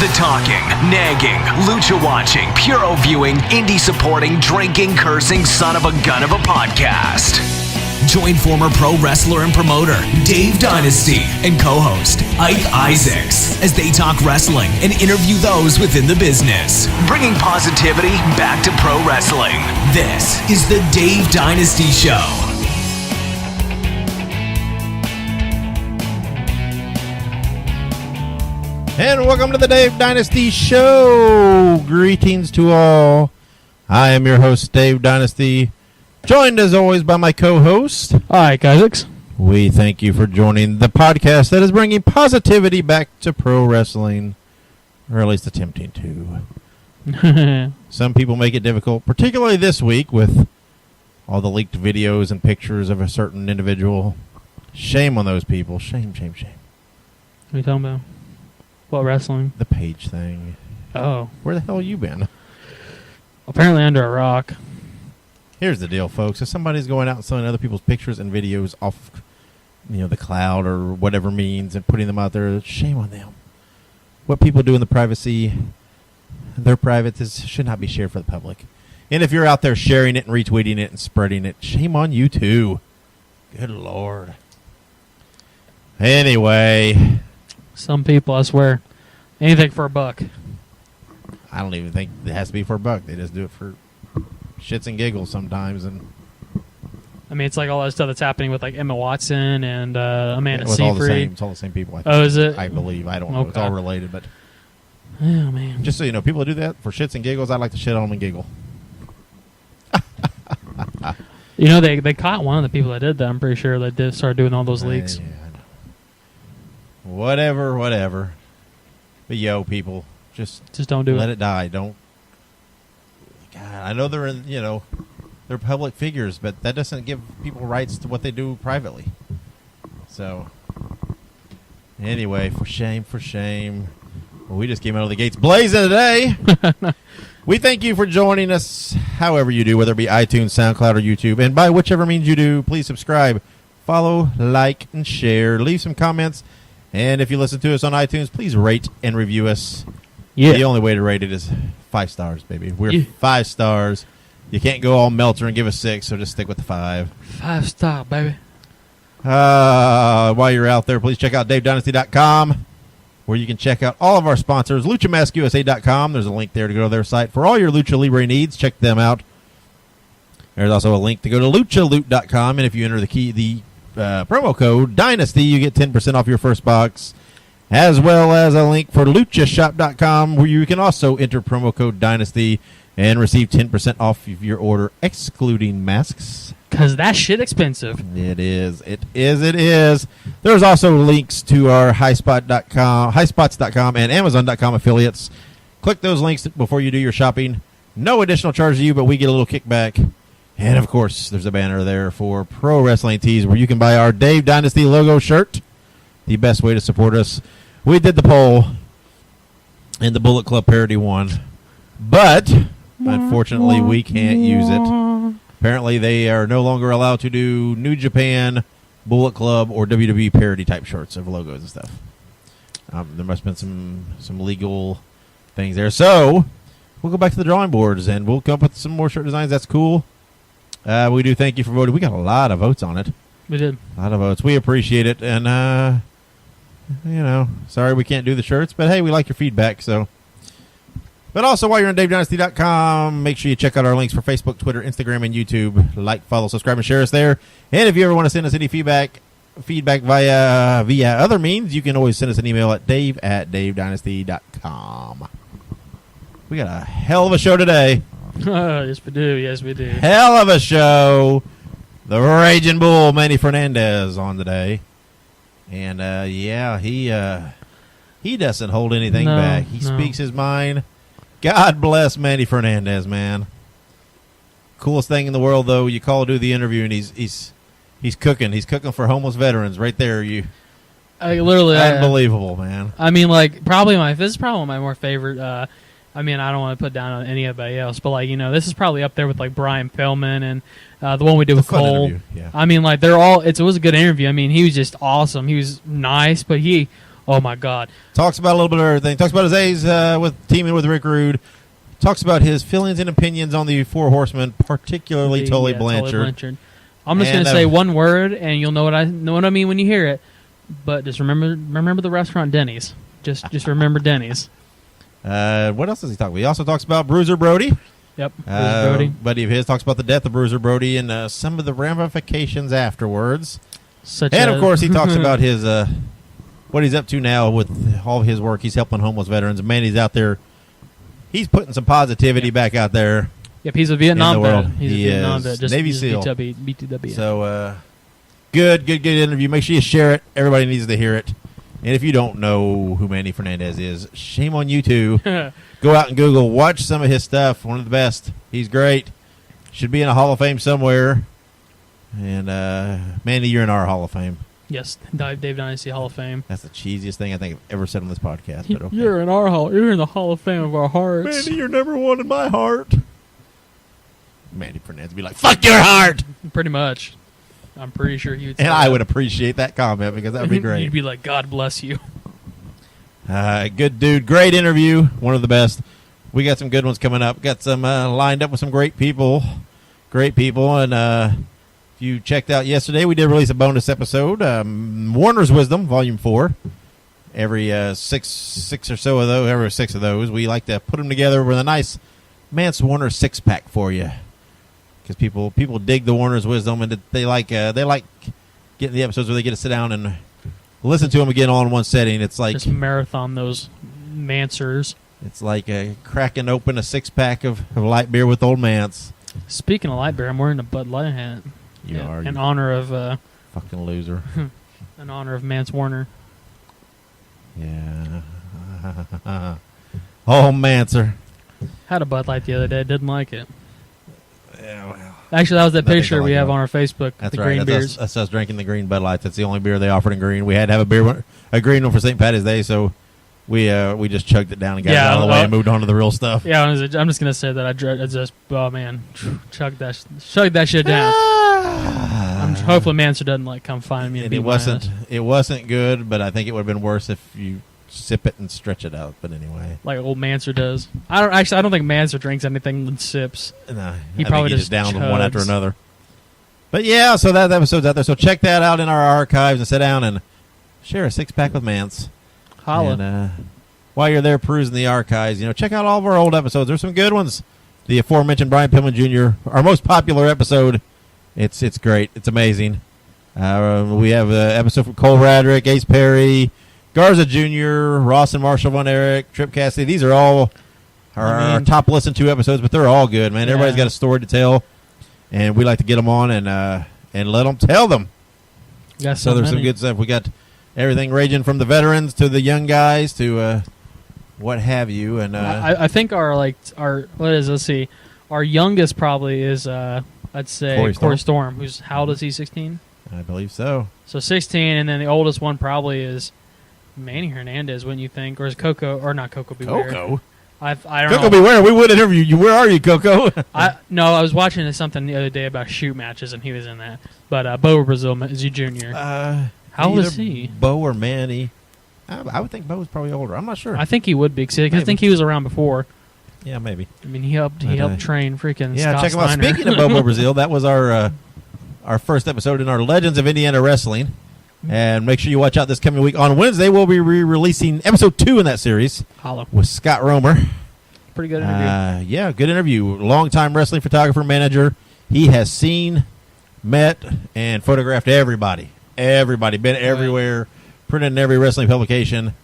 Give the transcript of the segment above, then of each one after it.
The talking, nagging, lucha watching, puro viewing, indie supporting, drinking, cursing, son of a gun of a podcast. Join former pro wrestler and promoter Dave Dynasty and co-host Ike Isaacs as they talk wrestling and interview those within the business, bringing positivity back to pro wrestling. This is the Dave Dynasty Show. And welcome to the Dave Dynasty Show. Greetings to all. I am your host, Dave Dynasty, joined as always by my co-host, Ike Isaacs. We thank you for joining the podcast that is bringing positivity back to pro wrestling, or at least attempting to. Some people make it difficult, particularly this week with all the leaked videos and pictures of a certain individual. Shame on those people. Shame, shame, shame. What are you talking about? What, wrestling? The page thing. Oh. Where the hell you been? Apparently under a rock. Here's the deal, folks. If somebody's going out and selling other people's pictures and videos off, the cloud or whatever means and putting them out there, shame on them. What people do in the privacy, their private, should not be shared for the public. And if you're out there sharing it and retweeting it and spreading it, shame on you too. Good Lord. Anyway. Some people, I swear, anything for a buck. I don't even think it has to be for a buck. They just do it for shits and giggles sometimes. And I mean, it's like all that stuff that's happening with like Emma Watson and Amanda it's Seyfried. It's all the same people. I think. Oh, is it? I believe. I don't know. It's all related, but oh man, just so you know, people that do that for shits and giggles, I like to shit on them and giggle. They caught one of the people that did that. I'm pretty sure they did start doing all those leaks. Yeah, I know. Whatever. But people, just don't do it. Let it die. Don't. God, I know they're in. They're public figures, but that doesn't give people rights to what they do privately. So, anyway, for shame. Well, we just came out of the gates blazing today. We thank you for joining us, however you do, whether it be iTunes, SoundCloud, or YouTube. And by whichever means you do, please subscribe, follow, like, and share. Leave some comments. And if you listen to us on iTunes, please rate and review us. Yeah. The only way to rate it is 5 stars, baby. We're 5 stars. You can't go all Meltzer and give us 6, so just stick with the 5. 5-star, baby. While you're out there, please check out DaveDynasty.com, where you can check out all of our sponsors. LuchaMaskUSA.com. There's a link there to go to their site for all your Lucha Libre needs. Check them out. There's also a link to go to LuchaLoot.com, and if you enter the promo code Dynasty, you get 10% off your first box, as well as a link for LuchaShop.com, where you can also enter promo code Dynasty and receive 10% off of your order, excluding masks. Because that shit expensive. It is. There's also links to our highspots.com and Amazon.com affiliates. Click those links before you do your shopping. No additional charge to you, but we get a little kickback. And, of course, there's a banner there for Pro Wrestling Tees where you can buy our Dave Dynasty logo shirt. The best way to support us. We did the poll, and the Bullet Club parody won. But, unfortunately, we can't use it. Apparently, they are no longer allowed to do New Japan, Bullet Club, or WWE parody-type shirts of logos and stuff. There must have been some legal things there. So, we'll go back to the drawing boards, and we'll come up with some more shirt designs. That's cool. We do thank you for voting. We got a lot of votes on it. We did. A lot of votes. We appreciate it. And, sorry we can't do the shirts, but hey, we like your feedback. So, but also, while you're on DaveDynasty.com, make sure you check out our links for Facebook, Twitter, Instagram, and YouTube. Like, follow, subscribe, and share us there. And if you ever want to send us any feedback via other means, you can always send us an email at dave@davedynasty.com. We got a hell of a show today. Yes, we do. Hell of a show. The Raging Bull, Manny Fernandez, on today. And, he doesn't hold anything back. He speaks his mind. God bless Manny Fernandez, man. Coolest thing in the world, though, you call to do the interview, and he's cooking. He's cooking for homeless veterans right there. Unbelievable, man. I mean, like, this is probably my more favorite. I mean, I don't want to put down on anybody else, but this is probably up there with like Brian Pillman and the one we did with Cole. Yeah. I mean, like it was a good interview. I mean, he was just awesome. He was nice, but he Oh my God! Talks about a little bit of everything. Talks about his days with teaming with Rick Rude. Talks about his feelings and opinions on the Four Horsemen, particularly Tully Blanchard. I'm just going to say one word, and you'll know what I mean when you hear it. But just remember the restaurant Denny's. Just remember Denny's. What else does he talk about? He also talks about Bruiser Brody. Yep, Bruiser Brody. Buddy of his talks about the death of Bruiser Brody and some of the ramifications afterwards. Of course, he talks about his what he's up to now with all of his work. He's helping homeless veterans. Man, he's out there. He's putting some positivity back out there. Yep, he's a Vietnam vet. He's a Vietnam vet. Just Navy SEAL. BTW. So, good interview. Make sure you share it. Everybody needs to hear it. And if you don't know who Manny Fernandez is, shame on you too. Go out and Google. Watch some of his stuff. One of the best. He's great. Should be in a Hall of Fame somewhere. And, Manny, you're in our Hall of Fame. Yes, Dave Dynasty Hall of Fame. That's the cheesiest thing I think I've ever said on this podcast. But okay. You're in the Hall of Fame of our hearts. Manny, you're number one in my heart. Manny Fernandez would be like, fuck your heart! Pretty much. I'm pretty sure he would say and I would appreciate that comment because that would be great. You'd be like, God bless you. Good dude. Great interview. One of the best. We got some good ones coming up. Got some lined up with some great people. And if you checked out yesterday, we did release a bonus episode. Warner's Wisdom, Volume 4. Every six or so of those, every 6 of those, we like to put them together with a nice Mance Warner 6-pack for you. Because people dig the Warner's Wisdom, and they like getting the episodes where they get to sit down and listen to them again all in one setting. It's like just marathon those Mancers. It's like cracking open a 6-pack of light beer with old Mance. Speaking of light beer, I'm wearing a Bud Light hat. You are in honor of fucking loser. In honor of Mance Warner. Yeah. Oh, Mancer. Had a Bud Light the other day. Didn't like it. Yeah, well. Actually, that was that picture we have on our Facebook. That's the right. green beers. That's us drinking the green Bud Lights. That's the only beer they offered in green. We had to have a green one for St. Patty's Day, so we just chugged it down and got it out of the way and moved on to the real stuff. Yeah, I'm just gonna say that I just chugged that shit down. Hopefully Mancer doesn't come find me. And it wasn't good, but I think it would have been worse if you sip it and stretch it out. But anyway, like old Mancer does. I don't think Mancer drinks anything in sips. No, he probably just down chugs. One after another. But yeah, so that episode's out there. So check that out in our archives and sit down and share a 6-pack with Mance. Holla. And while you're there perusing the archives, check out all of our old episodes. There's some good ones. The aforementioned Brian Pillman Jr., our most popular episode. It's great. It's amazing. We have an episode from Cole Radrick, Ace Perry, Garza Jr., Ross and Marshall Von Erich, Trip Cassidy. These are all our top listened to episodes, but they're all good, man. Yeah. Everybody's got a story to tell, and we like to get them on and let them tell them. So there's some good stuff. We got everything ranging from the veterans to the young guys to what have you. And I think let's see, our youngest probably is I'd say Corey Storm. How old is he? 16? I believe so. So 16, and then the oldest one probably is Manny Hernandez, wouldn't you think? Or is Coco, or not Coco Beware? Coco? I don't Coco know. Beware, we would interview you. Where are you, Coco? I was watching something the other day about shoot matches, and he was in that. But Bo Brazil is you junior. How old is he? Bo or Manny? I would think Bo was probably older. I'm not sure. I think he would be, because I think he was around before. Yeah, maybe. I mean, he helped train freaking Scott check him out. Steiner. Speaking of Bobo Brazil, that was our first episode in our Legends of Indiana Wrestling. And make sure you watch out this coming week. On Wednesday, we'll be re-releasing episode 2 in that series. Holla. With Scott Romer. Pretty good interview. Good interview. Long-time wrestling photographer, manager. He has seen, met, and photographed everybody. Everybody. Been everywhere. Printed in every wrestling publication.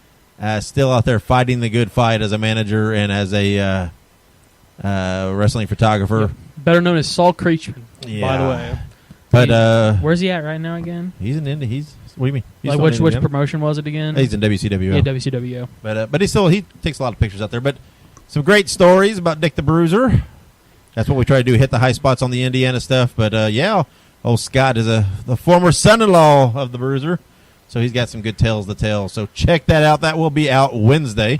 Still out there fighting the good fight as a manager and as a wrestling photographer. Yep. Better known as Saul Creechman, by the way. But where's he at right now again? He's in Indy. What do you mean? He's which promotion was it again? He's in WCWO. Yeah, WCWO. But he takes a lot of pictures out there. But some great stories about Dick the Bruiser. That's what we try to do, hit the high spots on the Indiana stuff. But old Scott is the former son-in-law of the Bruiser. So he's got some good tales to tell. So check that out. That will be out Wednesday.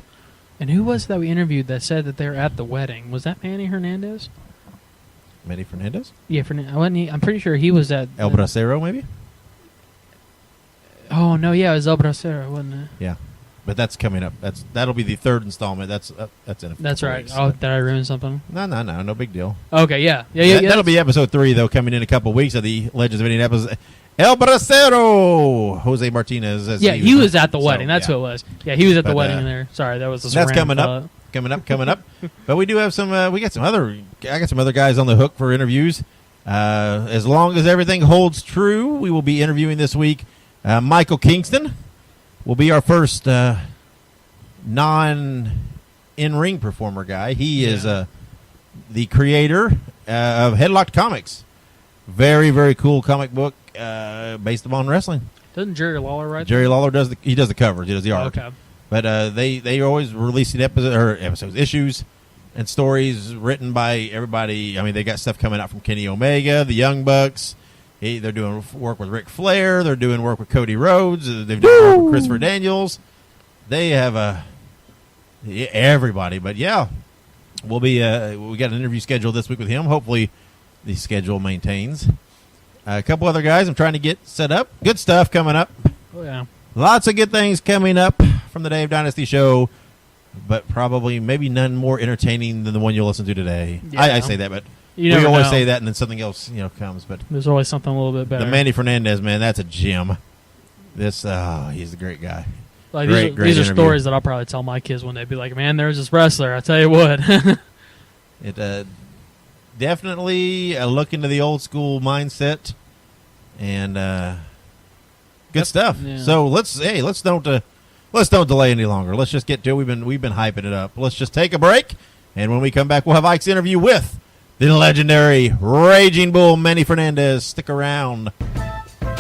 And who was it that we interviewed that said that they were at the wedding? Was that Manny Hernandez? Manny Fernandez? Yeah, I'm pretty sure he was at... El Bracero, maybe? Oh, no, yeah, it was El Bracero, wasn't it? Yeah. but that's coming up. That'll be the third installment. That's in a few That's right. weeks. Oh, did I ruin something? No big deal. Okay, yeah. That'll be episode 3 though, coming in a couple weeks of the Legends of Indianapolis. El Bracero, Jose Martinez. He was at the wedding. That's who it was. Yeah, he was at the wedding uh, there. Sorry, that was a that's random coming up. But we do have some. I got some other guys on the hook for interviews. As long as everything holds true, we will be interviewing this week. Michael Kingston will be our first non-in-ring performer guy. He is the creator of Headlocked Comics. Very, very cool comic book based upon wrestling. Doesn't Jerry Lawler write Jerry Lawler does the covers. He does the art. Okay. But they are always releasing episodes, issues, and stories written by everybody. I mean, they got stuff coming out from Kenny Omega, the Young Bucks. They're doing work with Ric Flair. They're doing work with Cody Rhodes. They've done work with Christopher Daniels. They have everybody. But yeah, we got an interview scheduled this week with him. Hopefully, the schedule maintains. A couple other guys I'm trying to get set up. Good stuff coming up. Oh yeah, lots of good things coming up from the Dave Dynasty Show, but probably maybe none more entertaining than the one you'll listen to today. Yeah. I say that, but we always say that, and then something else comes. But there's always something a little bit better. The Manny Fernandez, man, that's a gem. He's a great guy. Like great these are interview. stories that I'll probably tell my kids when they be like, "Man, there's this wrestler." I tell you what. It definitely a look into the old school mindset, and good stuff. Yeah. So let's don't delay any longer. Let's just get to it. We've been hyping it up. Let's just take a break, and when we come back, we'll have Ike's interview with the legendary Raging Bull Manny Fernandez. Stick around.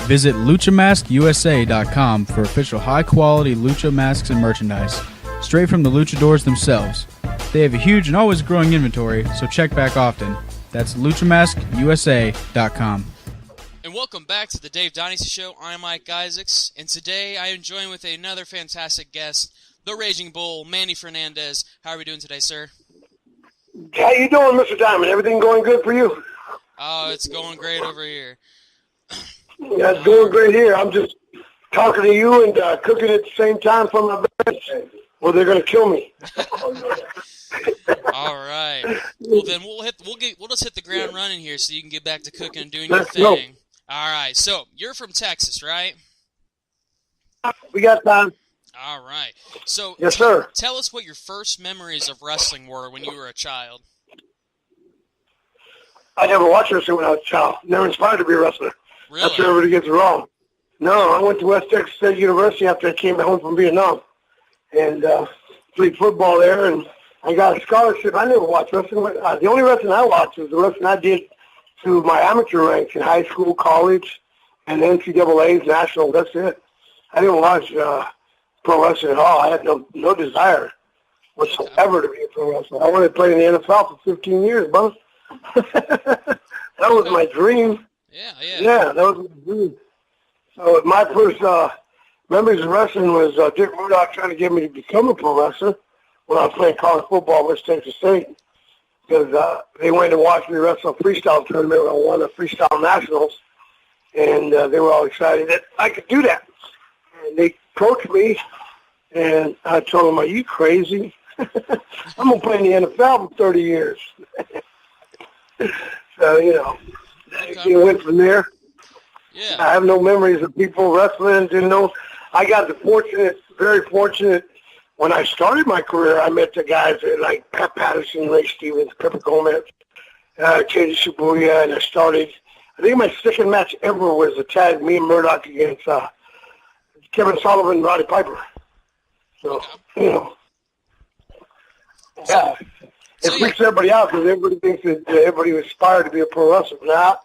Visit LuchaMaskUSA.com for official high-quality Lucha masks and merchandise, straight from the luchadors themselves. They have a huge and always growing inventory, so check back often. That's LuchaMaskUSA.com. And welcome back to the Dave Dynasty Show. I'm Ike Isaacs, and today I am joined with another fantastic guest, the Raging Bull, Manny Fernandez. How are we doing today, sir? How you doing, Mr. Diamond? Everything going good for you? Oh, it's going great over here. Yeah, it's going great here. I'm just talking to you and cooking at the same time from my bed. Well, they're going to kill me. All right. Well, then we'll just hit the ground running here, so you can get back to cooking and doing your Let's go. thing. All right. So you're from Texas, right? We got time. All right. So Yes, sir. Tell us what your first memories of wrestling were when you were a child. I never watched wrestling when I was a child. Never inspired to be a wrestler. Really? That's where everybody gets it wrong. No, I went to West Texas State University after I came home from Vietnam and played football there, and I got a scholarship. I never watched wrestling. The only wrestling I watched was the wrestling I did through my amateur ranks in high school, college, and NCAA's, national. That's it. I didn't watch pro wrestling at all. I had no desire whatsoever to be a pro wrestler. I wanted to play in the NFL for 15 years, bro. That was my dream. Yeah, that was my dream. So my first memories of wrestling was Dick Murdoch trying to get me to become a pro wrestler when I was playing college football at West Texas State, because they went to watch me wrestle a freestyle tournament where I won the freestyle nationals, and they were all excited that I could do that. And they coached me, and I told them, "Are you crazy? I'm going to play in the NFL for 30 years." So, it went from there. Yeah. I have no memories of people wrestling. I got very fortunate. When I started my career, I met the guys like Pat Patterson, Ray Stevens, Pepper Gomez, Katie Shibuya, and I think my second match ever was a tag, me and Murdoch against Kevin Sullivan and Roddy Piper. So, yeah. It freaks everybody out because everybody thinks that everybody aspired to be a pro wrestler. Now,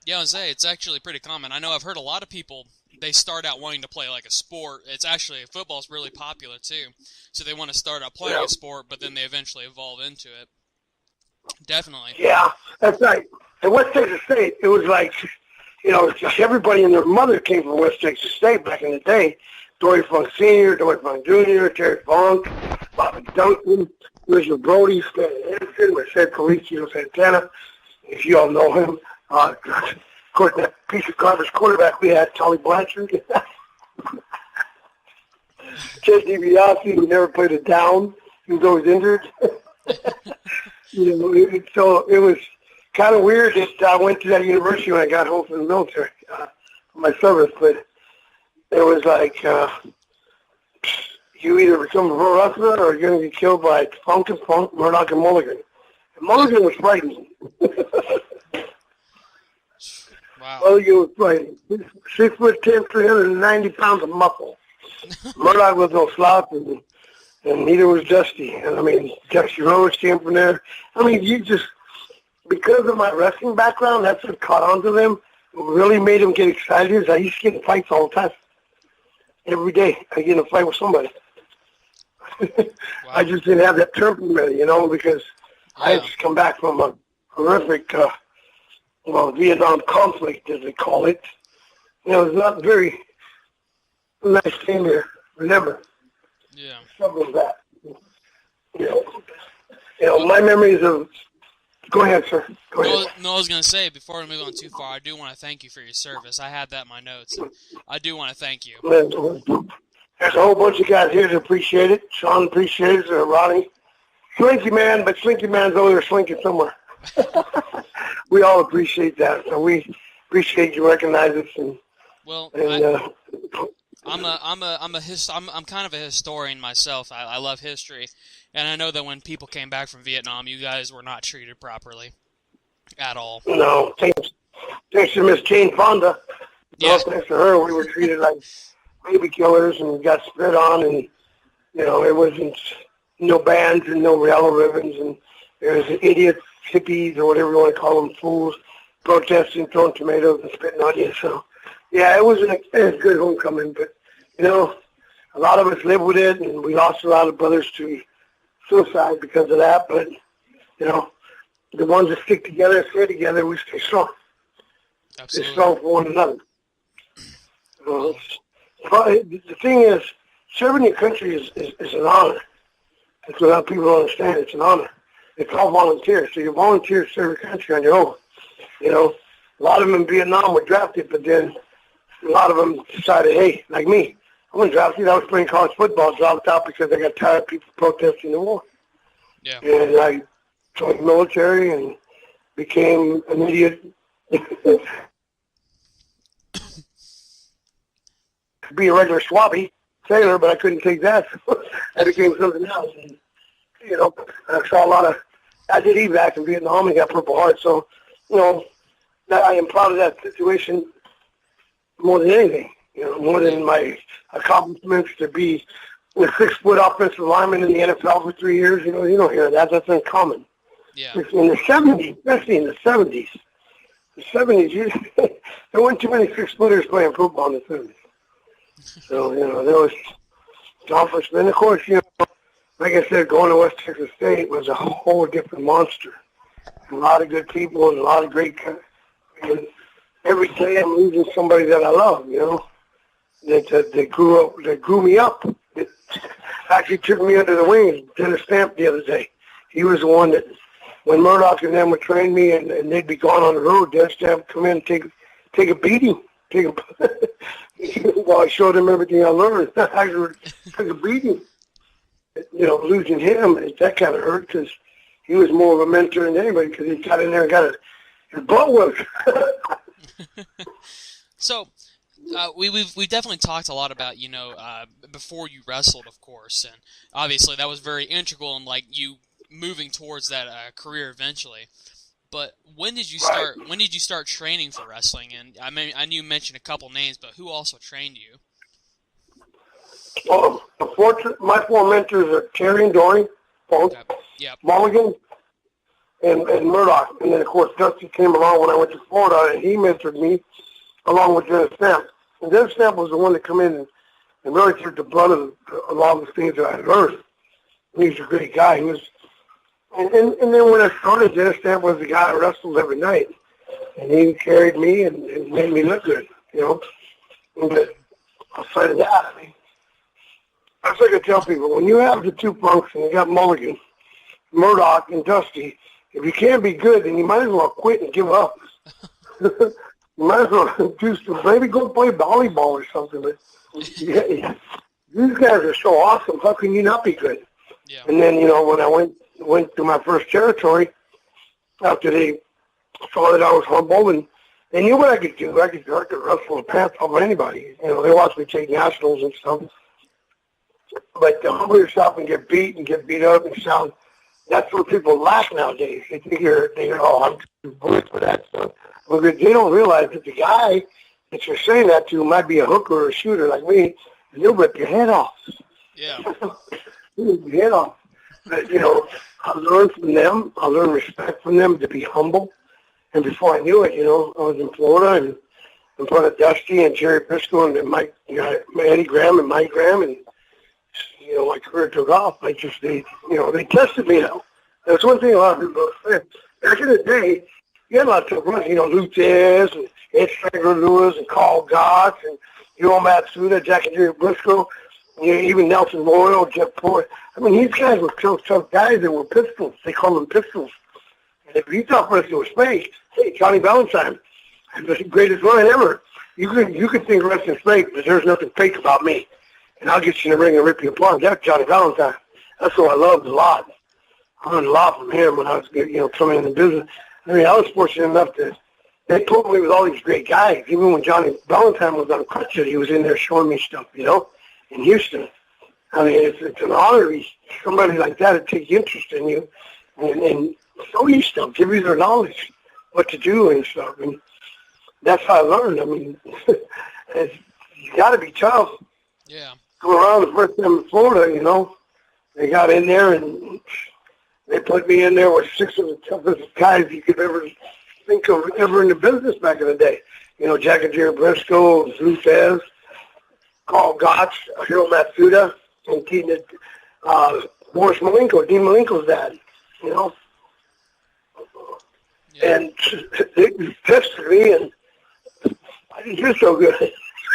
Yeah, I was say it's actually pretty common. I know I've heard a lot of people, they start out wanting to play like a sport. It's actually, football's really popular too. So they want to start out playing a sport, but then they eventually evolve into it. Definitely. Yeah, that's right. At West Texas State, it was like, everybody and their mother came from West Texas State back in the day. Dory Funk Sr., Dory Funk Jr., Terry Funk, Bobby Duncan, Richard Brody, Stan Anderson, Merced Colicchio Santana, if you all know him. Of course, that piece of garbage quarterback we had, Tolly Blanchard. Ted DiBiase, who never played it down. He was always injured. So it was kind of weird that I went to that university when I got home from the military for my service, but it was like you either become a pro wrestler or you're going to get killed by Funk, Murdoch, and Mulligan. And Mulligan was frightening. Wow. Mulligan was frightening. 6'10", 390 pounds of muscle. Murdoch was no slouch, and neither was Dusty. And I mean, Dusty Rhodes came from there. I mean, because of my wrestling background, that's what caught on to them. What really made them get excited is I used to get in fights all the time. Every day, I get in a fight with somebody. Wow. I just didn't have that temperament, because I had just come back from a horrific, Vietnam conflict, as they call it. It was not very nice thing to remember. Yeah. Something like that. My memories of. Go ahead, sir. Go ahead. No, I was going to say, before we move on too far, I do want to thank you for your service. I had that in my notes, and I do want to thank you. There's a whole bunch of guys here that appreciate it. Sean appreciates it, Ronnie. Slinky Man, but Slinky Man's over there slinking somewhere. We all appreciate that, so we appreciate you recognize us. I'm kind of a historian myself. I love history, and I know that when people came back from Vietnam, you guys were not treated properly at all. No, thanks to Miss Jane Fonda. Yeah. Thanks to her, we were treated like baby killers and got spit on, and it wasn't no bands and no yellow ribbons, and there was idiots, hippies, or whatever you want to call them, fools, protesting, throwing tomatoes and spitting on you. So. Yeah, it wasn't a good homecoming, but, a lot of us lived with it, and we lost a lot of brothers to suicide because of that, but, the ones that stick together, stay together, we stay strong. Absolutely. Stay strong for one another. The thing is, serving your country is an honor. That's what a lot of people don't understand. It's an honor. It's all volunteer, so you volunteer to serve your country on your own. A lot of them in Vietnam were drafted, but then a lot of them decided, hey, like me, I wasn't drafted. I was playing college football, dropped out because I got tired of people protesting the war. Yeah. And I joined the military and became an idiot. Be a regular swabby sailor, but I couldn't take that. So I became something else. And, I saw a lot of, I did evac in Vietnam and got Purple Heart. So, I am proud of that situation more than anything, more than my accomplishments to be a 6-foot offensive lineman in the NFL for 3 years. You don't hear that. That's uncommon. Yeah. In the 70s, especially in the 70s, there weren't too many 6-footers playing football in the 70s. So, there was accomplishment. Of course, like I said, going to West Texas State was a whole different monster. A lot of good people and a lot of great and every day I'm losing somebody that I love, that grew me up. That actually took me under the wing. Dennis Stamp the other day. He was the one that, when Murdoch and them would train me and they'd be gone on the road, Dennis Stamp would come in and take a beating. While I showed him everything I learned, I took a beating. Losing him, that kind of hurt because he was more of a mentor than anybody because he got in there and got his butt worked. So, we've definitely talked a lot about before you wrestled, of course, and obviously that was very integral in you moving towards that career eventually. But when did you start? When did you start training for wrestling? And I knew you mentioned a couple names, but who also trained you? Well, my 4 mentors are Terry and Dory, both, Yep. Mulligan, and Murdoch. And then, of course, Dusty came along when I went to Florida, and he mentored me along with Dennis Stamp. And Dennis Stamp was the one that come in and really took the brunt of a lot of the things that I had learned. He was a great guy. He was, and then when I started, Dennis Stamp was the guy I wrestled every night. And he carried me and made me look good, But outside of that, that's like I tell people, when you have the 2 punks and you got Mulligan, Murdoch, and Dusty, if you can't be good, then you might as well quit and give up. You might as well do some, maybe go play volleyball or something. But these guys are so awesome. How can you not be good? Yeah. And then, when I went to my first territory, after they saw that I was humble and they knew what I could do. I could wrestle the pants off of anybody. They watched me take nationals and stuff. But to humble yourself and get beat up and sound, that's what people lack nowadays. They think oh, I'm too good for that stuff. Well, they don't realize that the guy that you're saying that to might be a hooker or a shooter like me, and they'll rip your head off. Yeah. They'll rip your head off. But, I learned from them. I learned respect from them to be humble. And before I knew it, I was in Florida and in front of Dusty and Jerry Briscoe and Mike, Eddie Graham and Mike Graham, and my career took off. They tested me out. That's one thing a lot of people say. Back in the day, you had a lot of tough runs. Lutez and Ed Stranger Lewis and Carl Gotts and Matsuda, Jack and Jerry Briscoe, even Nelson Royal, Jeff Ford. I mean, these guys were tough guys that were pistols. They called them pistols. And if you thought wrestling was fake, hey, Johnny Valentine, I'm the greatest run ever. You could think wrestling's fake, but there's nothing fake about me. And I'll get you in the ring and rip you apart. That's Johnny Valentine. That's what I loved a lot. I learned a lot from him when I was, coming in the business. I mean, I was fortunate enough that they put me with all these great guys. Even when Johnny Valentine was on crutches, he was in there showing me stuff, in Houston. I mean, it's an honor to somebody like that to take interest in you and show you stuff, give you their knowledge, what to do and stuff. And that's how I learned. I mean, you got to be tough. Yeah. Go around the first time in Florida, they got in there and they put me in there with 6 of the toughest guys you could ever think of ever in the business back in the day. Jack and Jerry Briscoe, Lutez, Carl Gotts, Hiro Matsuda, and Boris Malenko, Dean Malenko's dad, Yeah. And they tested me, and I didn't do so good.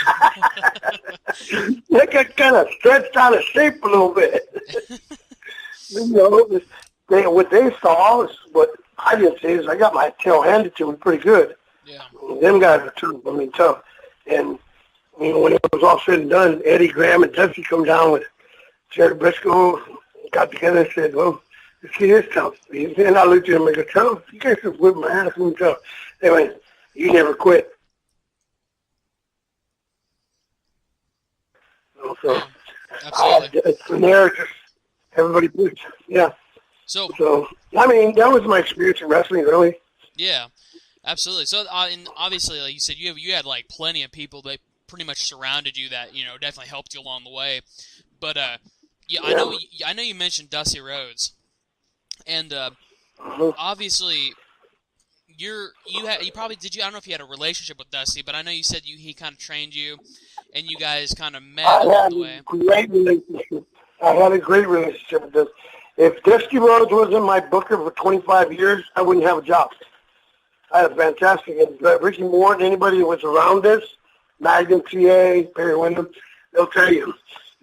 I got kind of stretched out of shape a little bit. What they saw is what I didn't see is I got my tail handed to me pretty good. Yeah. Them guys are tough. And when it was all said and done, Eddie Graham and Dusty come down with Jerry Briscoe, got together and said, well, this kid is tough. And I looked at him and go, tough? You guys just whip my ass and tough. They went, you never quit. So Absolutely. from there, just everybody pushed. Yeah. So, I mean, that was my experience in wrestling, really. Yeah, absolutely. So, and obviously, like you said, you had like plenty of people that pretty much surrounded you that definitely helped you along the way. But I know you mentioned Dusty Rhodes, and obviously, you probably did. I don't know if you had a relationship with Dusty, but I know you said he kind of trained you, and you guys kind of met along the way. I had a great relationship with Dusty. If Dusty Rhodes wasn't my booker for 25 years, I wouldn't have a job. I had a fantastic. And Ricky Moore and anybody that was around us, Magnum PA, Perry Windham, they'll tell you,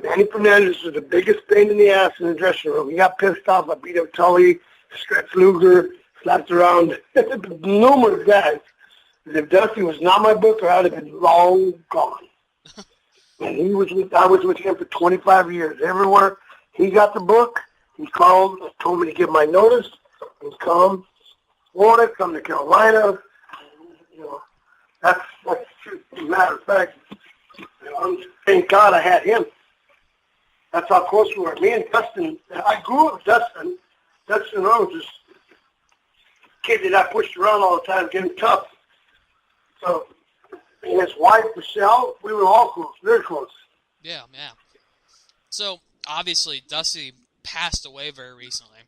Manny Fernandez was the biggest pain in the ass in the dressing room. He got pissed off. I beat up Tully, stretched Luger, slapped around numerous guys. And if Dusty was not my booker, I'd have been long gone. And I was with him for 25 years. Everywhere he got the book, he called, told me to give my notice, and come Florida, come to Carolina. That's as a matter of fact. Thank God I had him. That's how close we were. Me and Dustin, I grew up with Dustin. Dustin Rhodes was a kid that I pushed around all the time, getting tough. So, and his wife, Michelle, we were all close, very close. Yeah. So, obviously, Dusty passed away very recently.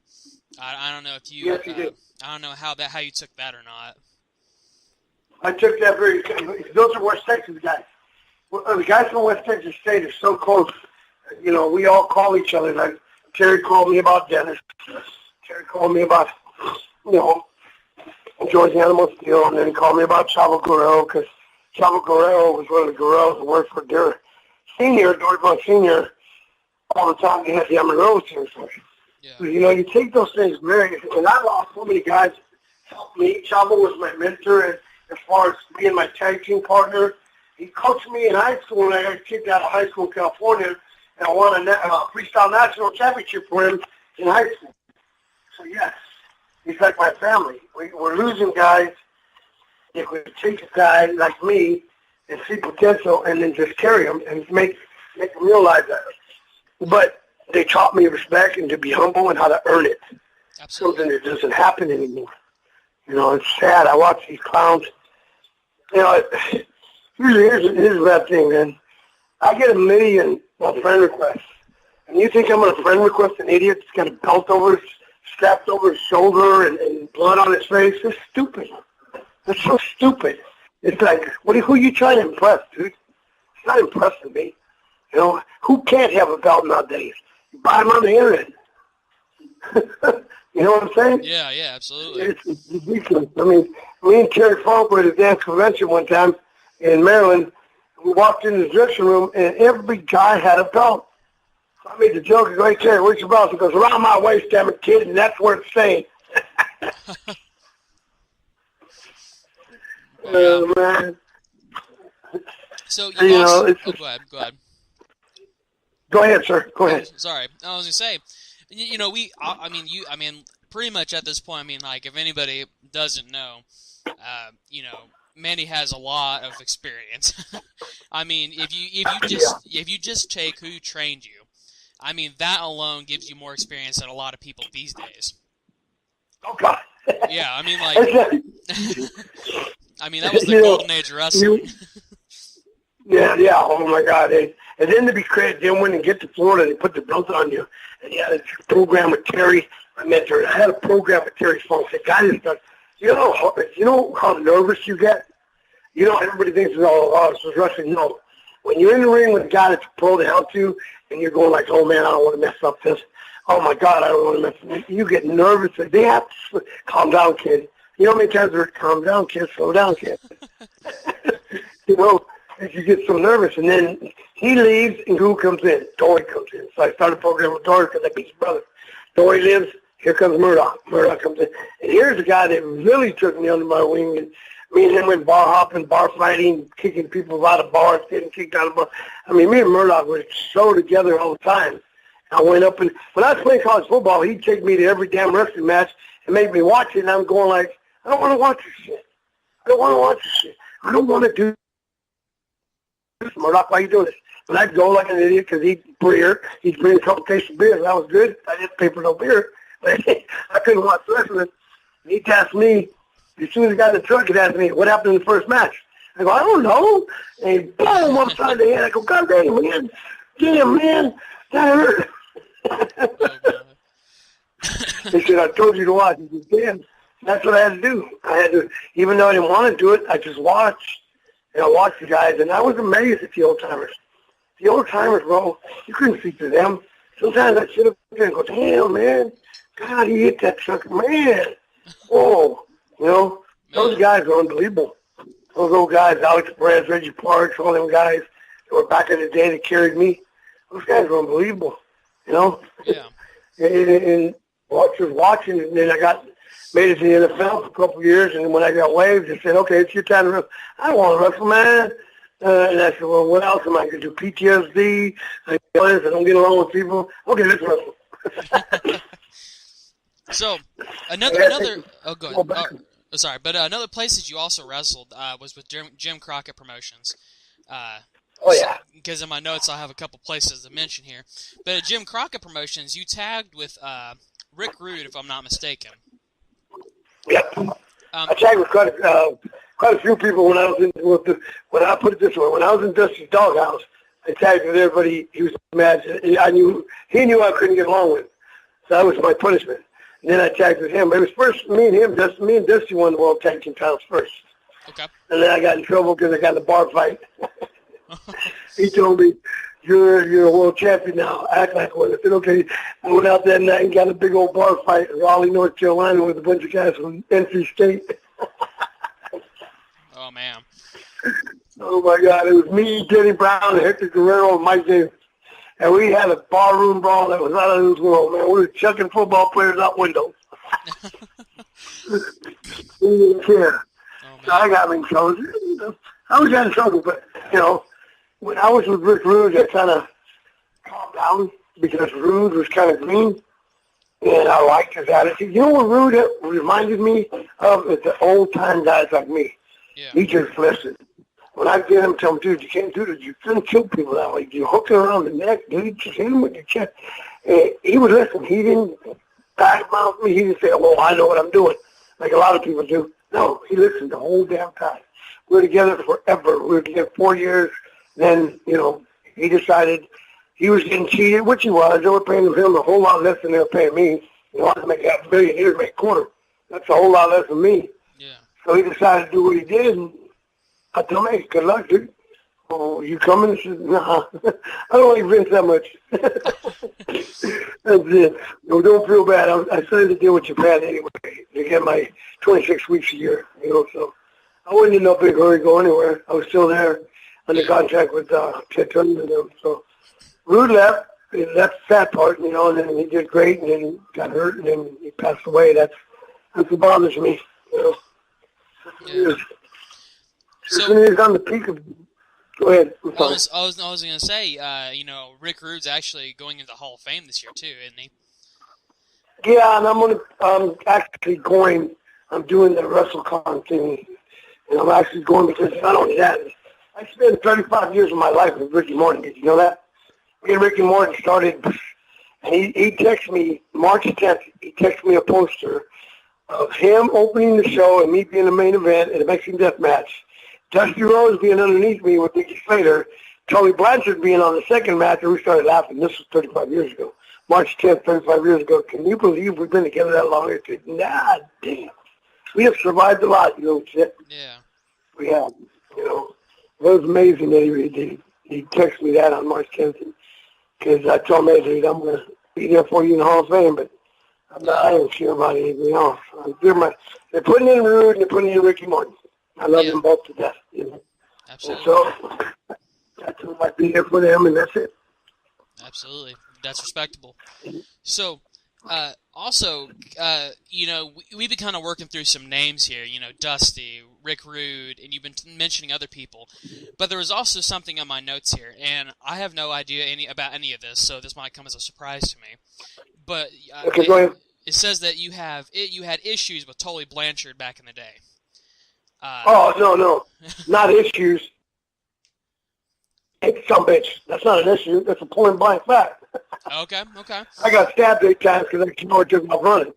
I don't know if you. Yes, he did. I don't know how you took that or not. I took that very. Those are West Texas guys. The guys from West Texas State are so close. We all call each other. Like Terry called me about Dennis. Terry called me about George Animal Steel, and then he called me about Chavo Guerrero because Chavo Guerrero was one of the Guerreros that worked for Dory Von Senior. All the time they had the Amarillo territory. Yeah. So, you take those things very, and I lost so many guys helped me. Chavo was my mentor, and as far as being my tag team partner, he coached me in high school when I got kicked out of high school in California. and I won a freestyle national championship for him in high school. So, yes, he's like my family. We're losing guys. If we take a guy like me and see potential and then just carry him and make them realize that. But they taught me respect and to be humble and how to earn it. Absolutely. Something that doesn't happen anymore. You know, it's sad. I watch these clowns. You know, here's a bad thing, man. I get 1 million friend requests. And you think I'm going to friend request an idiot that's got a belt strapped over his shoulder and blood on his face? It's stupid. That's so stupid. It's like, who are you trying to impress, dude? It's not impressing me. You know, who can't have a belt nowadays? You buy them on the internet. You know what I'm saying? Yeah, absolutely. It's ridiculous. I mean, me and Terry Falk were at a dance convention one time in Maryland. We walked in the dressing room, and every guy had a belt. So I made the joke, I go, hey, Terry, where's your belt? He goes, around my waist, damn it, kid, and that's where it's staying. Oh, man. So, you know, go ahead. Go ahead, sir. Go ahead. Sorry. I was going to say, you know, pretty much at this point, I mean, like, if anybody doesn't know, you know, Manny has a lot of experience. I mean, if you just take who trained you, I mean, that alone gives you more experience than a lot of people these days. Oh, God. Yeah, I mean, like, I mean, that was the golden age of wrestling. Yeah. Oh, my God. And then to be crazy, then when they get to Florida, they put the belt on you. And he had a program with Terry, my mentor. I had a program with Terry Funk. The guy is done. You know how nervous you get? You know, everybody thinks it's all, this is wrestling. No. When you're in the ring with a guy that's a pro to help you, and you're going like, oh, man, I don't want to mess up this. Oh, my God, I don't want to mess up this. You get nervous. They have to calm down, kid. You know how many times they're calm down, kid, slow down, kid. You know, if you get so nervous. And then he leaves, and who comes in? Dory comes in. So I started a program with Dory because I beat his brother. Dory lives. Here comes Murdoch. Murdoch comes in. And here's a guy that really took me under my wing. And me and him went bar hopping, bar fighting, kicking people out of bars, getting kicked out of bars. I mean, me and Murdoch were so together all the time. I went up, and when I was playing college football, he'd take me to every damn wrestling match and make me watch it. And I'm going like, I don't want to watch this shit. I don't want to watch this shit. I don't want to do this. Murdoch, why are you doing this? But I'd go like an idiot because he'd bring a couple cases of beer. That was good. I didn't pay for no beer. But I couldn't watch wrestling. And he'd ask me, as soon as he got in the truck, he'd ask me, what happened in the first match? I go, I don't know. And he boom, upside the head. I go, God damn, man. Damn, man. That hurt. He said, I told you to watch. He said, damn. That's what I had to do. I had to, even though I didn't want to do it, I just watched. And I watched the guys, and I was amazed at the old-timers. The old-timers, bro, you couldn't see through them. Sometimes I sit up there and go, damn, man. God, he hit that sucker. Man. Oh, you know, those guys are unbelievable. Those old guys, Alex Perez, Reggie Parks, all them guys that were back in the day that carried me. Those guys were unbelievable, you know. Yeah. And watching, and then I made it to the NFL for a couple of years, and when I got waived, they said, okay, it's your time to wrestle. I don't want to wrestle, man. And I said, well, what else am I going to do? PTSD? I don't get along with people. Okay, let's wrestle. So, another. Oh, go ahead. Oh, sorry, but another place that you also wrestled was with Jim Crockett Promotions. Oh, yeah. Because in my notes, I have a couple places to mention here. But at Jim Crockett Promotions, you tagged with Rick Rude, if I'm not mistaken. Yep. I tagged with quite a few people when I was when I put it this way, when I was in Dusty's Doghouse, I tagged with everybody he was mad. He knew I couldn't get along with. So that was my punishment. And then I tagged with him. But it was first me and him. Me and Dusty won the World Tag Team titles first. Okay. And then I got in trouble because I got in a bar fight. He told me, you're a world champion now. Act like one. I said, okay. I went out that night and got a big old bar fight in Raleigh, North Carolina with a bunch of guys from NC State. Oh, man. Oh, my God. It was me, Denny Brown, Hector Guerrero, and Mike Davis. And we had a barroom brawl that was out of this world, man. We were chucking football players out windows. We didn't care. So I got me in trouble. I was in trouble, but, you know, when I was with Rick Rude, I kind of calm down because Rude was kind of green, and I liked his attitude. You know what Rude reminded me of? It's the old-time guys like me. Yeah. He just listened. When I get him, tell him, dude, you can't do this. You shouldn't kill people that way. You hook it around the neck, dude. Just hit him with your chest. And he would listen. He didn't badmouth me. He didn't say, well, I know what I'm doing, like a lot of people do. No, he listened the whole damn time. We were together forever. We were together 4 years. Then, he decided he was getting cheated, which he was. They were paying him a whole lot less than they were paying me. I wanted to make $500,000. He was making $250,000. That's a whole lot less than me. Yeah. So he decided to do what he did, and I told him, hey, good luck, dude. Oh, you coming? He said, nah, I don't like Vince that much. That's it. No, don't feel bad. I signed a deal with Japan anyway to get my 26 weeks a year, so I wasn't in no big hurry to go anywhere. I was still there under contract with Ted Turner and them. So Rude left. He left the fat part, and then he did great, and then he got hurt, and then he passed away. That's what bothers me, Yeah. So he's on the peak of. Go ahead. I was going to say, Rick Rude's actually going into the Hall of Fame this year too, isn't he? Yeah, and I'm doing the WrestleCon thing, and I'm actually going because not only that, I spent 35 years of my life with Ricky Morton. Did you know that? Me and Ricky Morton started, and he texted me March 10th. He texted me a poster of him opening the show and me being the main event in a Mexican death match. Dusty Rhodes being underneath me with Dickie Slater, Tully Blanchard being on the second match, and we started laughing. This was 35 years ago. March 10th, 35 years ago. Can you believe we've been together that long? I said, nah, damn. We have survived a lot, shit. Yeah. We have, It was amazing that he texted me that on March 10th, because I told him, hey, dude, I'm going to be there for you in the Hall of Fame, but I don't care about anything else. They're putting in Rude and they're putting in Ricky Morton. I love them both to death. Absolutely. And so that's what I'd be there for them, and that's it. Absolutely. That's respectable. So, also, we've been kind of working through some names here, Dusty, Rick Rude, and you've been mentioning other people. But there was also something on my notes here, and I have no idea about any of this, so this might come as a surprise to me. But Okay, go ahead. It says that you had issues with Tully Blanchard back in the day. No. Not issues. It's some bitch. That's not an issue. That's a point blank fact. Okay. I got stabbed 8 times because I took off running.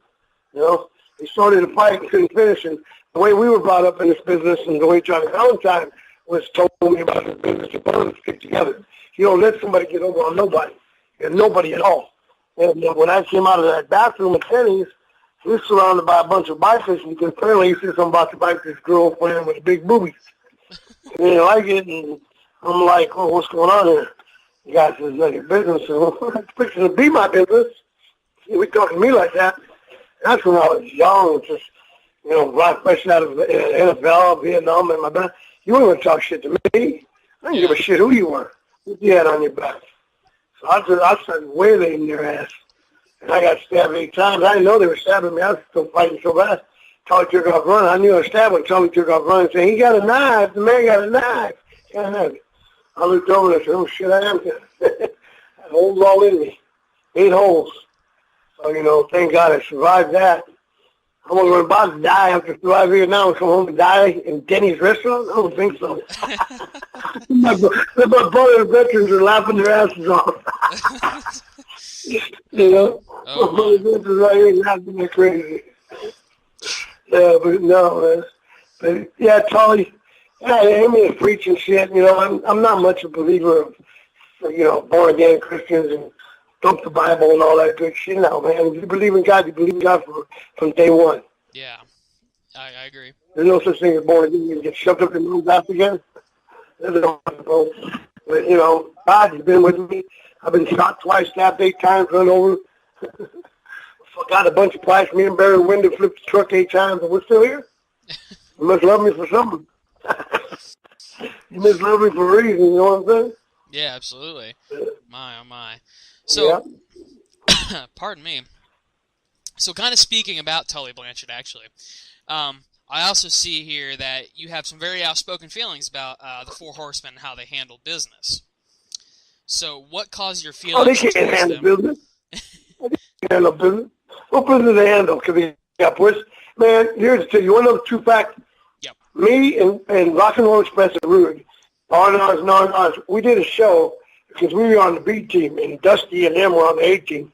He started a fight and couldn't finish. And the way we were brought up in this business and the way Johnny Valentine was told me about this business, the brothers stick together. You don't let somebody get over on nobody. And nobody at all. And when I came out of that bathroom at Kenny's, he was surrounded by a bunch of bikers, because apparently he said something about the biker's girlfriend with big boobies. And they didn't like it, and I'm like, oh, what's going on here? The guy says, none of your business. So, it's fixing to be my business. We talking to me like that. That's when I was young, just, right fresh out of the NFL, Vietnam, and my back. You ain't going to talk shit to me. I didn't give a shit who you were. What you had on your back. So I started wailing their ass. And I got stabbed 8 times. I didn't know they were stabbing me. I was still fighting so bad. Tully took off running. I knew I was stabbed when Tully took off running, saying, he got a knife. The man got a knife. I looked over and I said, oh, shit, I am. I had holes all in me. 8 holes. So, thank God I survived that. I'm about to die after surviving here now and come home and die in Denny's restaurant? I don't think so. my brother and veterans are laughing their asses off. Oh, my brothers and right here laughing like crazy. Yeah, but no, man. But yeah, Tully, him is preaching shit. I'm not much a believer of, born again Christians and dump the Bible and all that good shit. No, man. If you believe in God, you believe in God from day one. Yeah, I agree. There's no such thing as born again. You get shoved up in the mouth again. But God has been with me. I've been shot twice, stabbed 8 times, run over. Got a bunch of price. Me and Barry Window flipped the truck 8 times, and we're still here. You must love me for something. You must love me for a reason, you know what I'm saying? Yeah, absolutely. My, oh my. So, yeah. Pardon me. So kind of speaking about Tully Blanchard, actually, I also see here that you have some very outspoken feelings about the Four Horsemen and how they handle business. So what caused your Oh, they feelings can't towards handle them? business. They can't handle business. What business they handle? Because they got push. Man, here's the thing. You want to know the true fact? Yep. Me and Rock and Roll Express and Rude, on we did a show because we were on the B team, and Dusty and them were on the A team.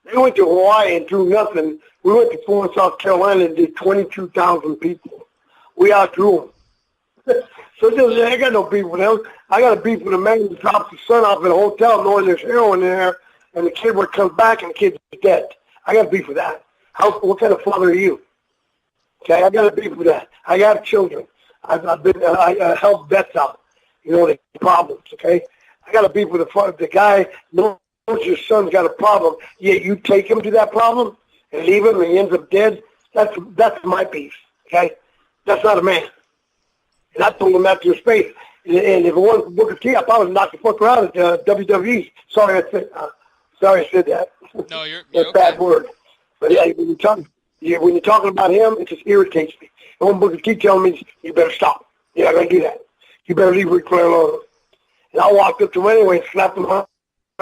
They went to Hawaii and threw nothing. We went to Florence, South Carolina, and did 22,000 people. We outdrew them. So I got no beef with them. I got a beef with a man who drops his son off at a hotel knowing there's heroin in there, and the kid comes back and the kid's dead. I got a beef with that. What kind of father are you? Okay, I got a beef with that. I got children. I help vets out. You know, the problems, okay? I got a beef with the guy knows your son's got a problem, yet you take him to that problem and leave him and he ends up dead. That's my beef, okay? That's not a man. And I told him that to his face. And if it wasn't for Booker T, I probably knocked the fuck out at WWE. Sorry I said that. No, you're That's a okay. bad word. But yeah, when you're talking about him, it just irritates me. And when Booker T telling me, you better stop. You're not going to do that. You better leave Ric Flair alone. And I walked up to him anyway and slapped him hard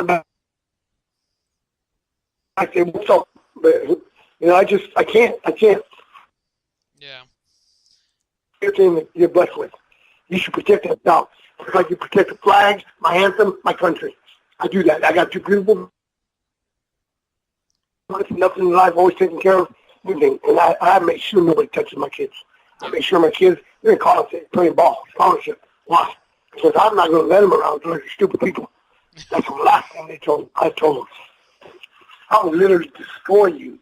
back. I said, what's up? But, you know, I can't. Yeah. Everything you're blessed with. You should protect that now. Just like you protect the flag, my anthem, my country. I do that. I got two beautiful, nothing in life, always taking care of everything. And I make sure nobody touches my kids. I make sure my kids, they're in college, playing ball, scholarship. Why? Because I'm not going to let them around to like stupid people. That's the last thing I told them. I will literally destroy you.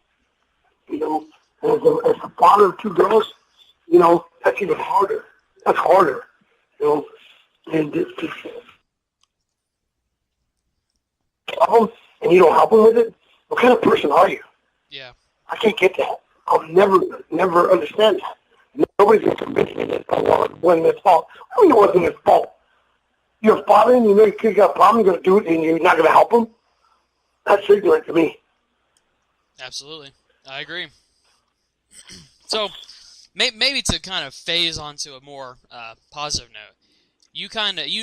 You know, as a father of two girls, you know, that's even harder. That's harder. You know, and it's just problem, and you don't help them with it. What kind of person are you? Yeah. I can't get that. I'll never understand that. Nobody's going to convince me that it wasn't his fault. I mean, it wasn't his fault. You're a father, and you know your kid got a problem, you're going to do it, and you're not going to help him? That's ignorant to me. Absolutely. I agree. So, maybe to kind of phase onto a more positive note, you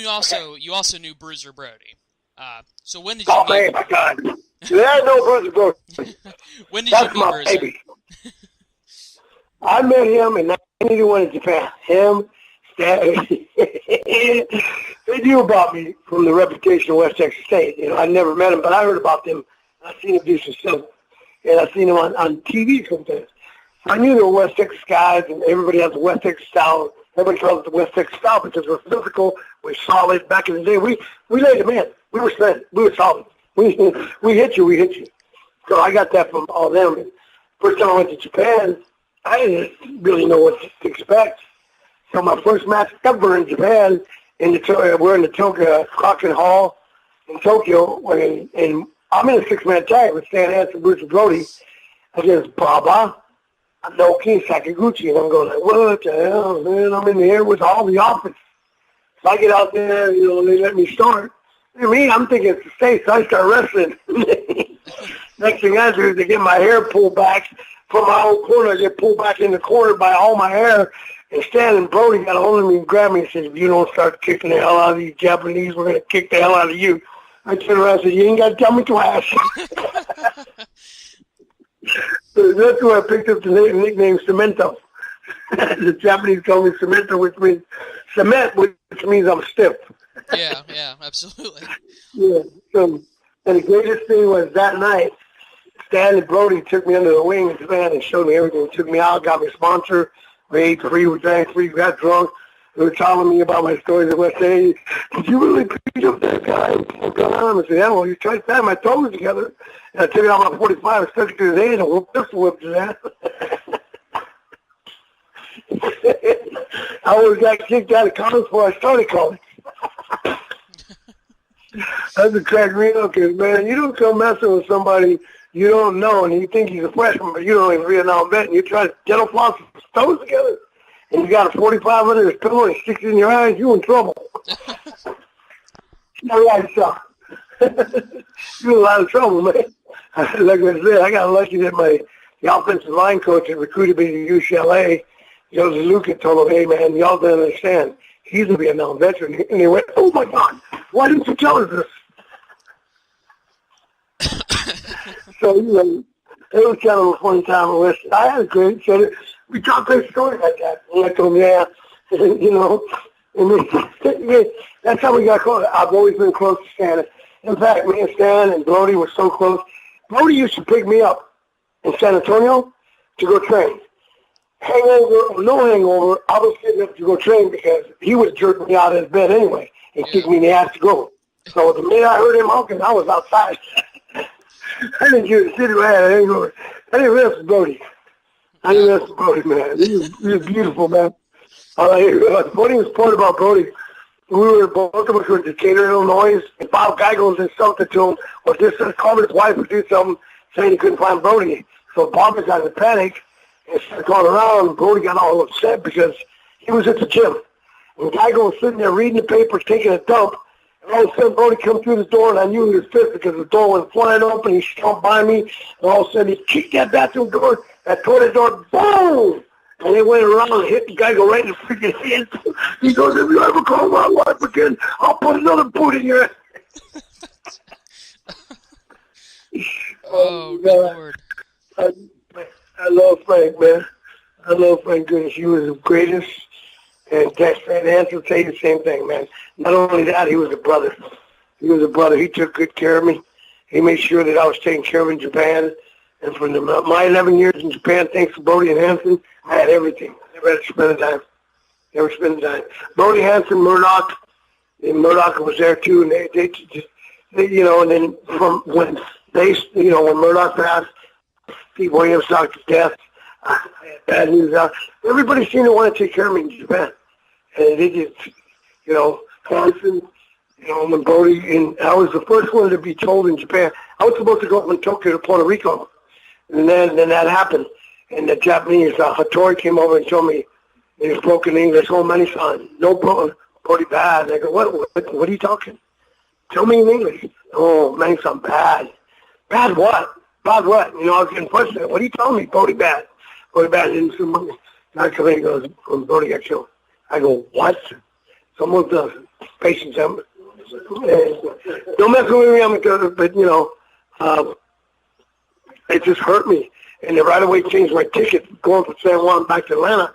also knew Bruiser Brody. So when did you Oh, meet? man, my God. There's no Bruiser Brody. When did That's you meet my Bruiser? baby. I met him in 1981 in Japan. Him, Stan, they knew about me from the reputation of West Texas State. You know, I never met him, but I heard about them. I seen him do some stuff, and I seen him on TV sometimes. I knew they were West Texas guys, and everybody has a West Texas style. Everybody calls it the West Texas style because we're physical, we're solid. Back in the day, we laid them in. We were solid. We hit you. So I got that from all them. And first time I went to Japan, I didn't really know what to expect. So my first match ever in Japan, we're in the Tokyo Crockett Hall in Tokyo, and I'm in a six-man tag with Stan Hansen and Bruiser Brody against Baba, Inoki, Sakaguchi, and I'm going like, what the hell, man? I'm in here with all the offense. So I get out there, you know, and they let me start. And me, I'm thinking it's the States, so I start wrestling. Next thing I do is I get my hair pulled back from my own corner. I get pulled back in the corner by all my hair. And Stan and Brody got a hold of me and grabbed me and said, if you don't start kicking the hell out of these Japanese, we're going to kick the hell out of you. I turned around and said, you ain't got to tell me twice. So that's where I picked up the nickname Cemento. The Japanese call me Cemento, which means cement, which means I'm stiff. Yeah, absolutely. Yeah. So, and the greatest thing was that night, Stan and Brody took me under the wing in Japan and showed me everything. Took me out, got me a sponsor. We ate free, we drank free, we got drunk. They were telling me about my stories at West End. Did you really beat up that guy? What's going on? I said, yeah, well, you tried to tie my toes together. And I took it out my 45 and stuck it to his head and pistol whipped his ass. I always got kicked out of college before I started college. That's a crack me up, because, man, you don't come messing with somebody you don't know and you think he's a freshman, but you don't even Vietnam vet, and you try to dental floss his toes together, and you got a 45 under his pillow and it sticks in your eyes, you're in trouble. All right, son. You're in a lot of trouble, man. Like I said, I got lucky that the offensive line coach that recruited me to UCLA, Joseph Luca, told him, hey, man, y'all don't understand. He's a Vietnam veteran. And they went, oh, my God, why didn't you tell us this? So, it was kind of a funny time. I had a great, so we talked great stories like that. And I told him, yeah, and that's how we got close. I've always been close to Stan. In fact, me and Stan and Brody were so close. Brody used to pick me up in San Antonio to go train. Hangover or no hangover, I was getting up to go train because he was jerking me out of his bed anyway and kicked me in the ass to go. So the minute I heard him honking, I was outside. I didn't get to city man. I didn't mess with Brody. I didn't mess with Brody, man. He was beautiful, man. Funny was part about Brody. Both of us were in Decatur, Illinois, and Bob Geigel said something to him, or just called his wife or do something, saying he couldn't find Brody. So Bob got in a panic and started calling around, and Brody got all upset because he was at the gym. And Geigel was sitting there reading the paper, taking a dump, and all of a sudden Brody come through the door, and I knew he was pissed because the door went flying open, he stomped by me, and all of a sudden he kicked that bathroom door, that toilet door, boom! And they went around and hit the guy go right in the freaking head. He goes, if you ever call my wife again, I'll put another boot in your ass. Oh, good Lord. I love Frank, man. I love Frank Goodness. He was the greatest. And Tex Fernandez would say the same thing, man. Not only that, he was a brother. He was a brother. He took good care of me. He made sure that I was taken care of in Japan. And for my 11 years in Japan, thanks to Brody and Hanson, I had everything. Never had to spend a dime. Never spent a dime. Brody, Hanson, Murdoch, and Murdoch was there too. And they just, and then from when when Murdoch passed, Steve Williams knocked to death. I had bad news out. Everybody seemed to want to take care of me in Japan. And they just, Hanson, when Brody, and I was the first one to be told in Japan. I was supposed to go from Tokyo to Puerto Rico. And then that happened. And the Japanese, Hattori came over and told me in his broken English, oh, Manny-san, no Brody bad. And I go, what are you talking? Tell me in English. Oh, Manny-san, bad. Bad what? Bad what? I was getting frustrated. What are you telling me? Brody bad. Brody bad. And somebody come in and goes, Brody got killed. I go, what? Someone's patience. Don't mess with me, but, it just hurt me. And they right away changed my ticket going from San Juan back to Atlanta.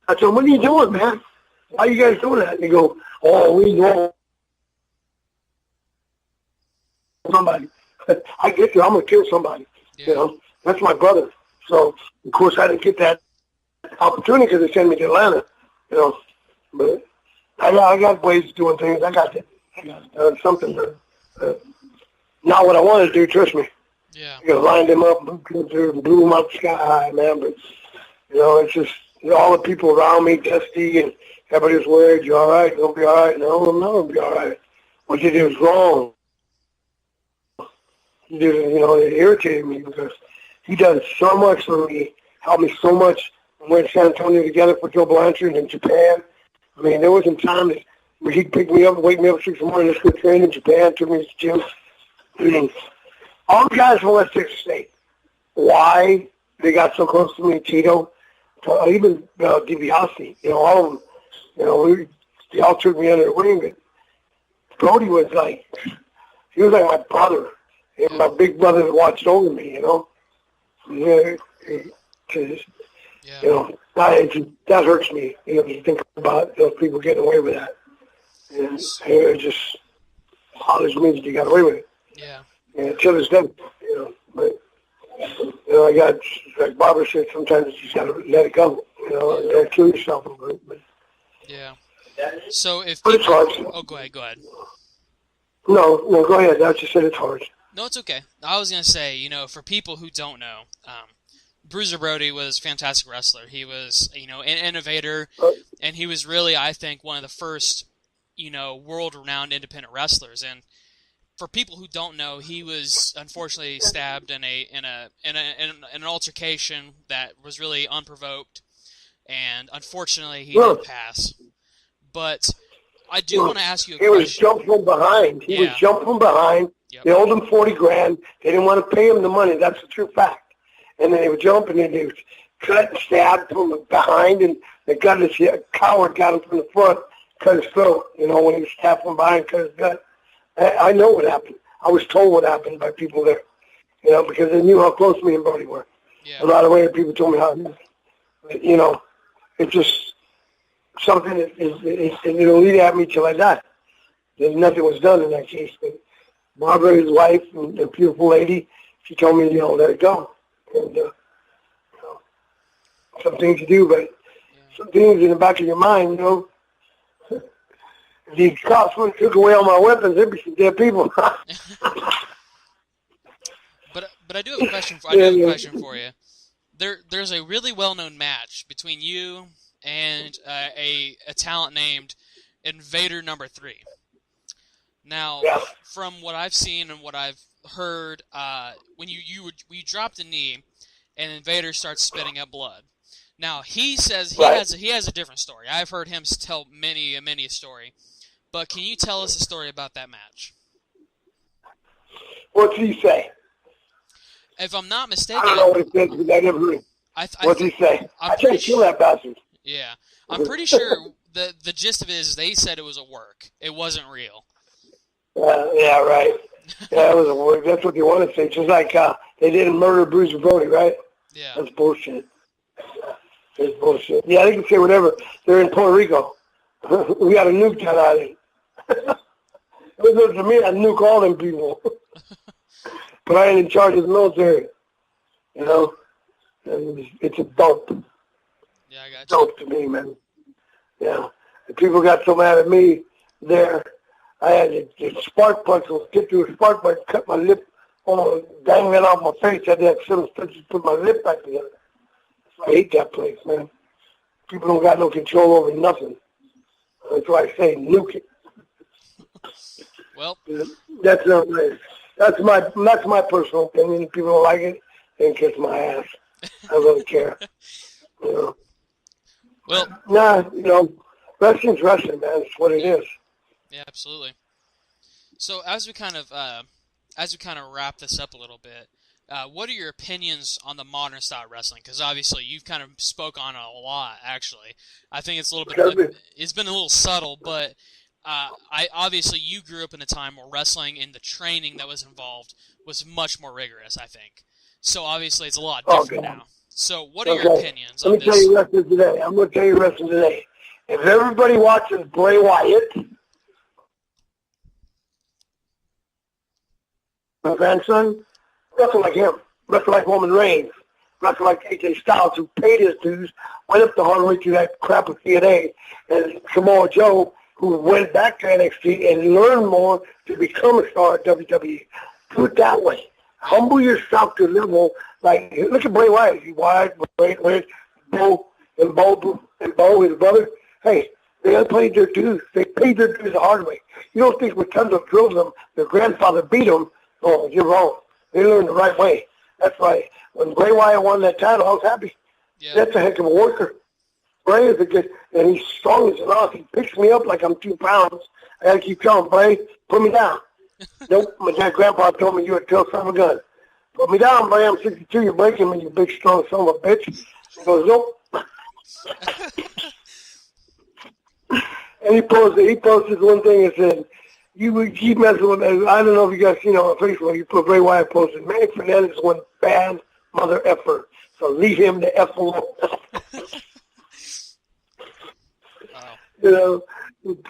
I said, what are you doing, man? Why are you guys doing that? And they go, oh, we know somebody. I get there, I'm going to kill somebody. Yeah. That's my brother. So, of course, I didn't get that opportunity because they sent me to Atlanta. But I got ways of doing things. I got something. Not what I wanted to do, trust me. Yeah. Lined them up, blew them up sky high, man. But, it's just all the people around me, Dusty, and everybody was worried, you all right? You'll be all right? No, I'm going to be all right. What you did was wrong. He did, it irritated me because he done so much for me, helped me so much. We went to San Antonio together for Joe Blanchard in Japan. I mean, there wasn't time that he'd pick me up and wake me up at 6 in the morning, let's go train in Japan, took me to the gym. I mean, all the guys from West Texas State, why they got so close to me, Tito, even DiBiase, all of them, they all took me under the wing. But Brody was he was like my brother, and my big brother that watched over me, that hurts me, to think about those people getting away with that. And it just bothers me that you got away with it. Yeah. And till this day, but, I got, like Barbara said, sometimes you just got to let it go, don't kill yourself over it. But, yeah. So if but it's hard. Oh, go ahead. No, go ahead. I just said it's hard. No, it's okay. I was going to say, for people who don't know, Bruiser Brody was a fantastic wrestler. He was, an innovator, and he was really, I think, one of the first, world-renowned independent wrestlers. And for people who don't know, he was unfortunately stabbed in an altercation that was really unprovoked, and unfortunately he did pass. But I do want to ask you a question. He was jumped from behind. He was jumped from behind. Yep. They owed him $40,000. They didn't want to pay him the money. That's the true fact. And then they would jump, and then they would cut and stab from behind, and a coward got him from the front, cut his throat. When he was stabbed from behind, cut his gut. I know what happened. I was told what happened by people there. because they knew how close me and Brody were. Yeah. A lot of other people told me how, it's just something it'll lead at me till I die. Then nothing was done in that case. But Barbara, his wife, and a beautiful lady, she told me, let it go. And, some things to do, but some things in the back of your mind, these cops went and took away all my weapons, there'd be some dead people. But I do have a question for you. There's a really well-known match between you and a talent named Invader Number 3. Now, from what I've seen and what I've heard, when you dropped a knee and Invader starts spitting up blood. Now, he says he has a different story. I've heard him tell many a story. But can you tell us a story about that match? What's he say? If I'm not mistaken, I don't know what he said because I never heard him. What's he say? I can't kill that bastard. Yeah. I'm pretty sure the gist of it is they said it was a work. It wasn't real. Yeah, right. Yeah, it was a work. That's what they want to say. Just like they didn't murder Bruce Brody, right? Yeah. That's bullshit. It's bullshit. Yeah, they can say whatever. They're in Puerto Rico. We got a nuke that island. It was to me, I nuke all them people. But I ain't in charge of the military. And it's a dump. Yeah, I got you. Dump to me, man. Yeah. The people got so mad at me there. I had a spark plug, so get through a spark plug, cut my lip, dang that off my face. I had to have 7 stitches to put my lip back together. So I hate that place, man. People don't got no control over nothing. That's why I say nuke it. Well, that's not nice. That's my personal opinion. If people don't like it, then kiss my ass. I don't care. Well, wrestling's wrestling, man. It's what it is. Yeah, absolutely. So as we kind of wrap this up a little bit, what are your opinions on the modern style wrestling? Because obviously you've kind of spoke on it a lot. Actually, I think it's a little bit. It's been a little subtle, but obviously you grew up in a time where wrestling and the training that was involved was much more rigorous. I think so. Obviously, it's a lot different now. So, what are your opinions on this? Let me tell you wrestling today. I'm going to tell you wrestling today. If everybody watches Bray Wyatt, my grandson, wrestle like him, wrestle like Roman Reigns, wrestle like AJ Styles, who paid his dues, went up the hard way through that crap with TNA, and Samoa Joe, who went back to NXT and learned more to become a star at WWE. Do it that way. Humble yourself to a level like, look at Bray Wyatt. He's wide, Bo, his brother. Hey, they paid their dues. They paid their dues the hard way. You don't think with tons of drills them, their grandfather beat them. Oh, you're wrong. They learned the right way. That's why when Bray Wyatt won that title, I was happy. Yeah. That's a heck of a worker. Bray is a good, and he's strong as an ox. He picks me up like I'm 2 pounds. I got to keep telling Bray, put me down. Nope, my dad, grandpa told me you're a tough son of a gun. Put me down, Bray. I'm 62. You're breaking me, you big, strong son of a bitch. He goes, nope. And he posted one thing and said, you would keep messing with me. I don't know if you guys seen on Facebook, you put Bray Wyatt posted, Manny Fernandez is one bad mother effer. So leave him the F alone.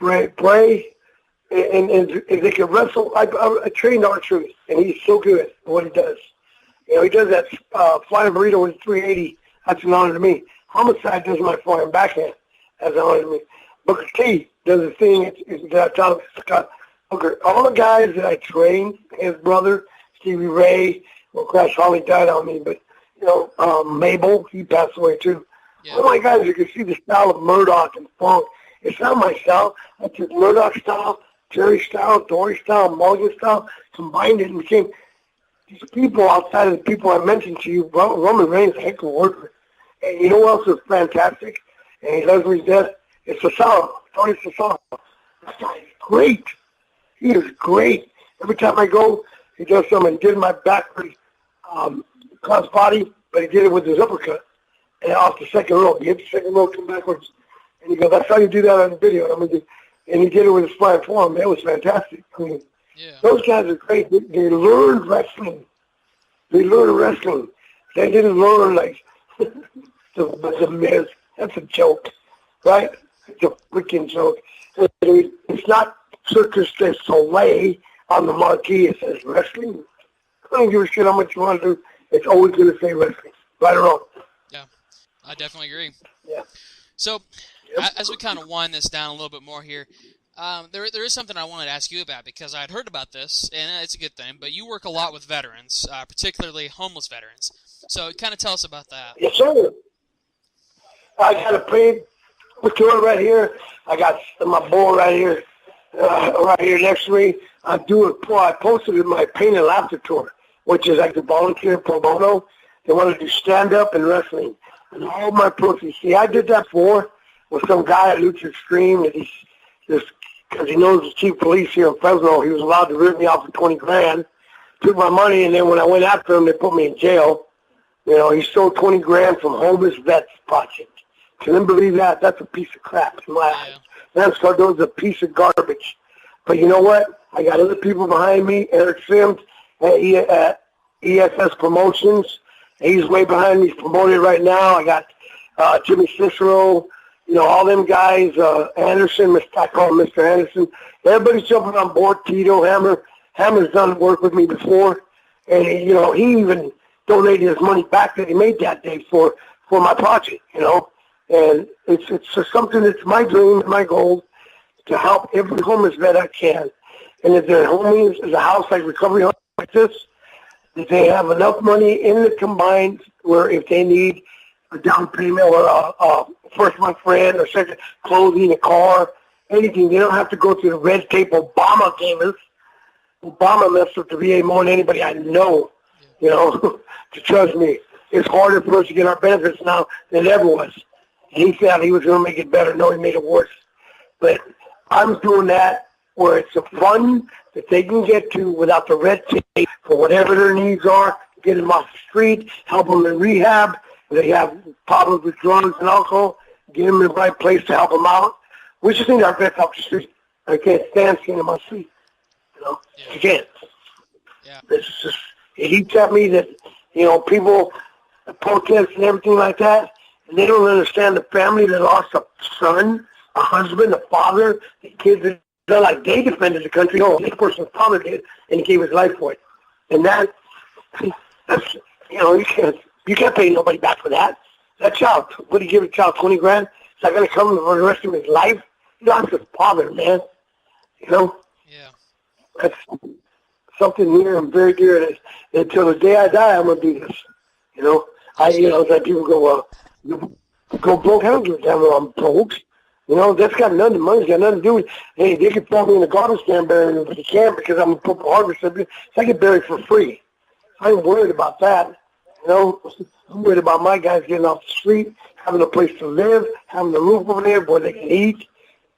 Bray, and they can wrestle. I trained R-Truth, and he's so good at what he does. He does that flying burrito with 380. That's an honor to me. Homicide does my flying backhand. That's an honor to me. Booker T does the thing that I taught Scott Booker. All the guys that I trained, his brother, Stevie Ray, Crash Holly died on me, but, Mabel, he passed away too. Yeah. All my guys, you can see the style of Murdoch and Funk. It's not my style. I took Murdoch style, Terry style, Dory style, Mulligan style, combined it and became these people outside of the people I mentioned to you. Roman Reigns is a heck of a worker. And you know who else is fantastic? And he loves me to death? It's Cesaro. Tony Cesaro. This guy is great. He is great. Every time I go, he does something. He did my backward cross body, but he did it with his uppercut. And off the second row. He hit the second row, come backwards. And he goes, I saw you do that on the video. And he did it with his flying forearm. It was fantastic. I mean, those guys are great. They learned wrestling. They learn wrestling. They didn't learn, like, the Miz. That's a joke, right? It's a freaking joke. It's not Circus du Soleil on the marquee. It says wrestling. I don't give a shit how much you want to do. It's always going to say wrestling. Right or wrong? Yeah, I definitely agree. Yeah. So, as we kind of wind this down a little bit more here, there is something I wanted to ask you about, because I had heard about this, and it's a good thing, but you work a lot with veterans, particularly homeless veterans. So kind of tell us about that. Yes, sir. I got a paid tour right here. I got my boy right here next to me. I posted in my Pain and Laughter tour, which is like the volunteer pro bono. They want to do stand-up and wrestling. And all my proceeds. See, I did that before with some guy at Lucha Extreme, and he's just, because he knows the chief of police here in Fresno, he was allowed to rip me off for $20,000, took my money, and then when I went after him, they put me in jail. You know, he stole $20,000 from Homeless Vets Project. Can you believe that? That's a piece of crap in my eyes. Lance Cardon's a piece of garbage. But you know what? I got other people behind me. Eric Sims at ESS Promotions. He's way behind me. He's promoted right now. I got Jimmy Cicero. You know, all them guys. Anderson, I call him Mr. Anderson. Everybody's jumping on board. Tito, Hammer. Hammer's done work with me before. And, you know, he even donated his money back that he made that day for my project, you know. And it's just something that's my dream, my goal, to help every homeless vet I can. And if they're homeless, there's a house like Recovery Home like this, that they have enough money in the combined where if they need a down payment or a first month rent or second clothing, a car, anything, they don't have to go through the red tape Obama gave us. Obama messed with the VA more than anybody I know, you know, to trust me. It's harder for us to get our benefits now than it ever was. And he said he was going to make it better. No, he made it worse. But I'm doing that where it's a fund that they can get to without the red tape for whatever their needs are, get them off the street, help them in rehab. If they have problems with drugs and alcohol, get them in the right place to help them out. We just need our vets off the street. I can't stand seeing them on the street. You know, you can't. Yeah. It's just, it eats at me that, you know, people protest and everything like that, and they don't understand the family that lost a son, a husband, a father, the kids. They're like, they defended the country. No, this person's father did, and he gave his life for it. And that's, you know, you can't pay nobody back for that. That child, what do you give a child, $20,000? Is that going to come for the rest of his life? You know, that's his father, man. You know? Yeah. That's something near and very dear. And until the day I die, I'm going to do this. You know? That people go, go broke. I don't give a damn if I'm broke. You know, that's got nothing, money's got nothing to do with it. Hey, they can throw me in the garbage can bury me, but you can't because I'm a Purple Harbor recipient. So I get buried for free. I ain't worried about that. You know, I'm worried about my guys getting off the street, having a place to live, having a roof over there where they can eat,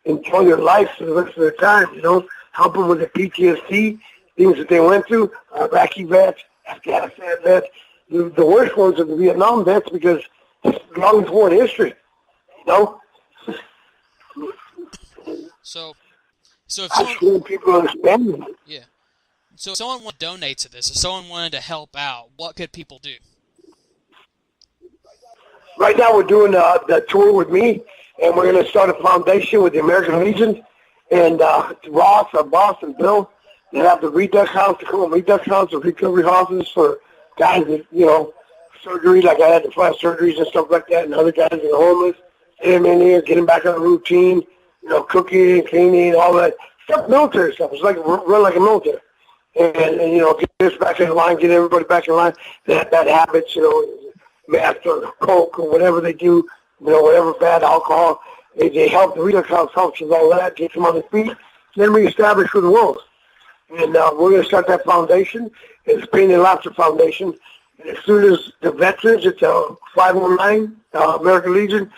enjoy their life for the rest of their time, you know, help them with the PTSD, things that they went through, Iraqi vets, Afghanistan vets. The worst ones are the Vietnam vets because it's the longest war in history, you know. So if I'm sure people understand. Yeah. So if someone wanted to donate to this, if someone wanted to help out, what could people do? Right now we're doing the tour with me, and we're going to start a foundation with the American Legion and Ross, our boss, and Bill. They have the Redux House, Redux House, or recovery houses for guys that, you know, surgery, like I had the 5 surgeries and stuff like that, and other guys that are homeless. Get them in here, get them back on the routine, you know, cooking, cleaning, all that stuff, military stuff. It's like run like a military. And you know, get this back in line, get everybody back in line. That habits, you know, meth or coke or whatever they do, you know, whatever bad alcohol. They help the Redux House helps with all that, gets them on their feet, then reestablish for the world. And we're going to start that foundation. It's Pain and Laughter Foundation. And as soon as the veterans, it's a 509 American Legion,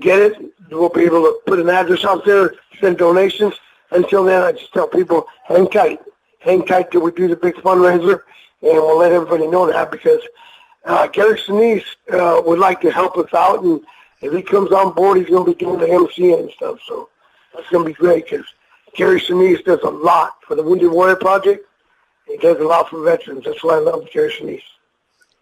get it, we'll be able to put an address out there, send donations. Until then, I just tell people, hang tight till we do the big fundraiser, and we'll let everybody know that because Gary Sinise would like to help us out, and if he comes on board, he's going to be doing the MC and stuff, so that's going to be great because Gary Sinise does a lot for the Wounded Warrior Project. He does a lot for veterans. That's why I love Gary Sinise.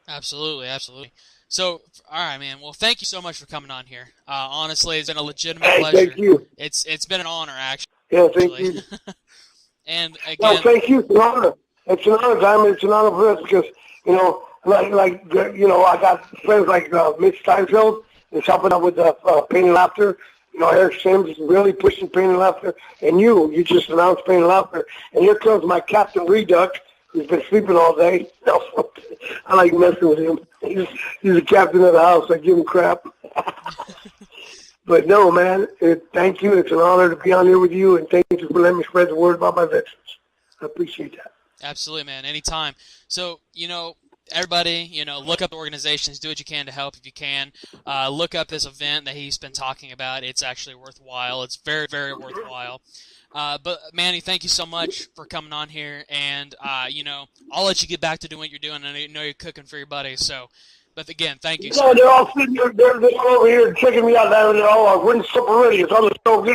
Absolutely, absolutely. So, all right, man. Well, thank you so much for coming on here. Honestly, it's been a legitimate pleasure. Thank you. It's been an honor, actually. Yeah, thank you. And Well, again, thank you. It's an honor. It's an honor, Diamond. It's an honor for us because, I got friends like Mitch Steinfeld that's helping out with Pain and Laughter. Eric Sims is really pushing Pain and Laughter. And you just announced Pain and Laughter. And here comes my Captain Redux, who's been sleeping all day. I like messing with him. He's the captain of the house. I give him crap. But no, man, thank you. It's an honor to be on here with you, and thank you for letting me spread the word about my veterans. I appreciate that. absolutely, man. Anytime. So, everybody, look up the organizations, do what you can to help if you can. Look up this event that he's been talking about. It's actually worthwhile. It's very, very worthwhile. But Manny, thank you so much for coming on here, and I'll let you get back to doing what you're doing. I know you're cooking for your buddies, but again, thank you. No, they're all sitting there. They're all over here checking me out. They're all wouldn't stop already. It's on the stove.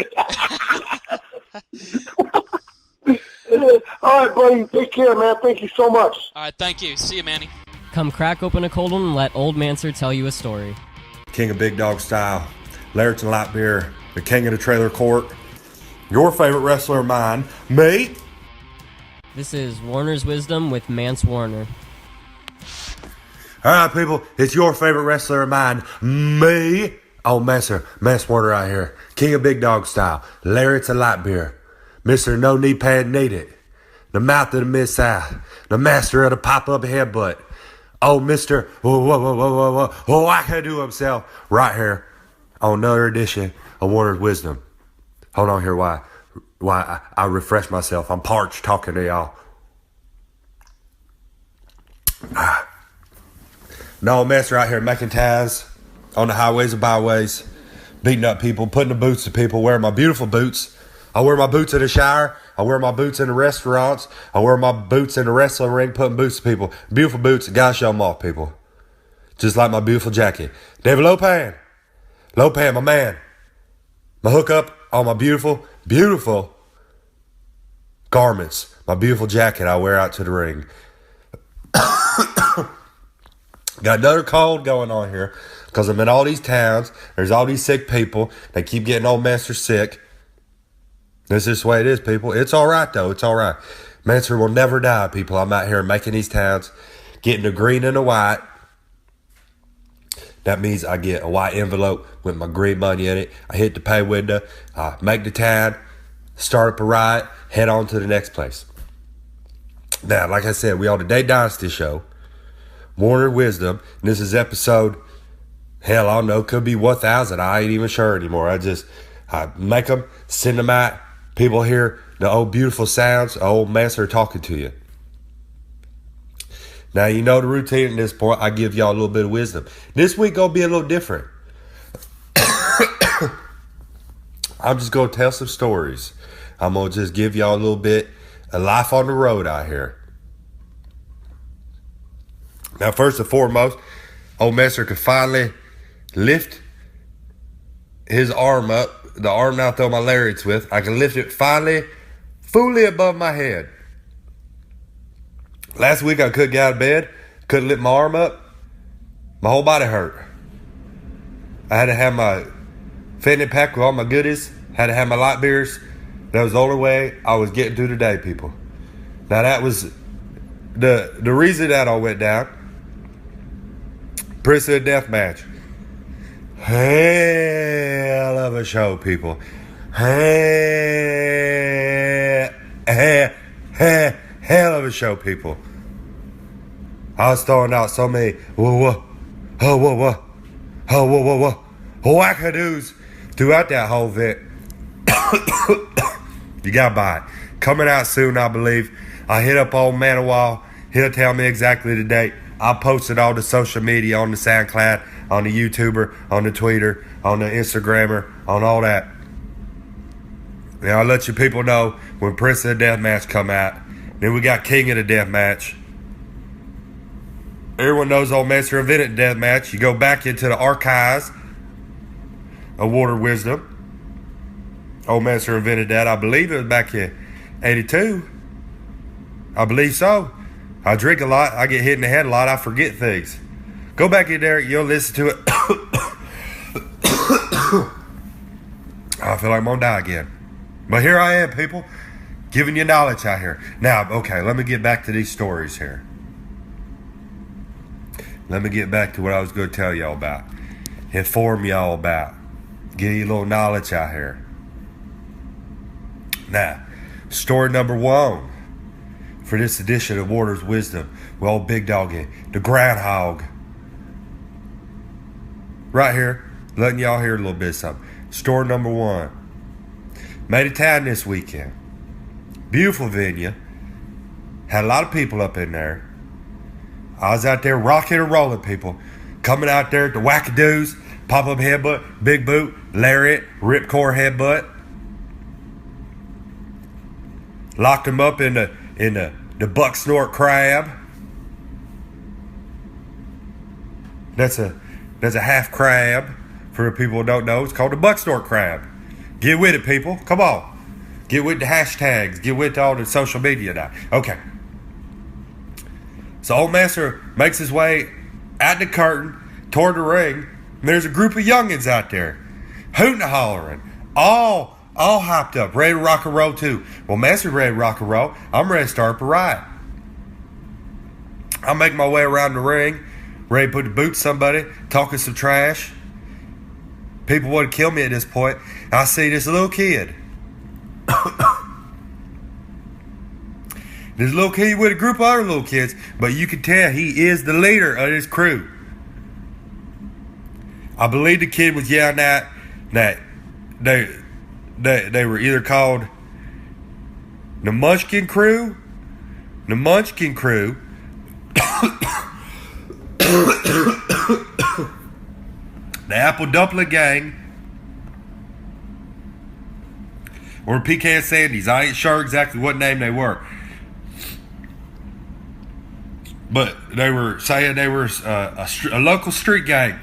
All right, buddy. Take care, man. Thank you so much. All right, thank you. See you, Manny. Come crack open a cold one and let Old Mancer tell you a story. King of Big Dog Style, Larry's and Light Beer, the king of the trailer court, your favorite wrestler of mine, me. This is Warner's Wisdom with Mance Warner. All right, people, it's your favorite wrestler of mine, me. Oh, Mance Warner right here, king of Big Dog Style, Larry's and Light Beer, Mr. No Knee Pad Needed, the mouth of the Mid-South, the master of the pop-up headbutt. Oh, Mr. I can do himself right here on another edition of Warner's Wisdom. Hold on here why I refresh myself. I'm parched talking to y'all. No mess right here making ties on the highways and byways, beating up people, putting the boots to people, wearing my beautiful boots. I wear my boots in the shower. I wear my boots in the restaurants. I wear my boots in the wrestling ring, putting boots to people. Beautiful boots. Gotta show them off, people. Just like my beautiful jacket. David Lopan, my man. My hookup on my beautiful, beautiful garments. My beautiful jacket I wear out to the ring. Got another cold going on here because I'm in all these towns. There's all these sick people. They keep getting old Mancer sick. This is the way it is, people. It's all right, though. It's all right. Mancer will never die, people. I'm out here making these towns, getting the green and the white. That means I get a white envelope with my green money in it. I hit the pay window, I make the town, start up a ride, head on to the next place. Now, like I said, we on the Dave Dynasty Show, Warner Wisdom, and this is episode, hell, I don't know, could be 1,000. I ain't even sure anymore. I make them, send them out. People hear the old beautiful sounds, old Mancer talking to you. Now, you know the routine at this point. I give y'all a little bit of wisdom. This week gonna be a little different. I'm just gonna tell some stories. I'm gonna just give y'all a little bit of life on the road out here. Now, first and foremost, old Mancer could finally lift his arm up, the arm I throw my lariats with. I can lift it finally, fully above my head. Last week I couldn't get out of bed, couldn't lift my arm up. My whole body hurt. I had to have my fitness pack with all my goodies, had to have my light beers. That was the only way I was getting through the day, people. Now that was the reason that all went down. Prince of the Death Match. Hell of a show, people. Hell of a show, people. I was throwing out so many wackadoos throughout that whole event. You gotta buy it. Coming out soon, I believe. I hit up old Manawal. He'll tell me exactly the date. I'll post it on the social media, on the SoundCloud, on the YouTuber, on the Twitter, on the Instagrammer, on all that. Now I'll let you people know when Prince of the Death Match come out. Then we got King of the Death Match. Everyone knows old Mancer invented Death Match. You go back into the archives of Warner Wisdom. Old Mancer invented that. I believe it was back in 82. I believe so. I drink a lot. I get hit in the head a lot. I forget things. Go back in there. You'll listen to it. I feel like I'm going to die again. But here I am, people, giving you knowledge out here. Now, okay, let me get back to these stories here. Let me get back to what I was going to tell y'all about. Inform y'all about. Give you a little knowledge out here. Now, story number 1 for this edition of Warner's Wisdom. Well, Big Doggy, the groundhog. Right here, letting y'all hear a little bit of something. Story number 1. Made a town this weekend. Beautiful venue. Had a lot of people up in there. I was out there rocking and rolling, people. Coming out there at the wackadoos, pop-up headbutt, big boot, lariat, ripcord headbutt. Locked him up in the buck snort crab. That's a half crab. For the people who don't know, it's called the buck snort crab. Get with it, people. Come on. Get with the hashtags. Get with all the social media now. Okay. So old master makes his way out the curtain toward the ring. And there's a group of youngins out there, hooting and hollering, all hopped up, ready to rock and roll too. Well, master's ready to rock and roll. I'm ready to start up a riot. I make my way around the ring, ready to put the boot to somebody, talking some trash. People want to kill me at this point. I see this little kid. This little kid with a group of other little kids, but you can tell he is the leader of this crew. I believe the kid was yelling at that they were either called the Munchkin Crew, the Apple Dumpling Gang, or PK and Sandy's. I ain't sure exactly what name they were. But they were saying they were a local street gang.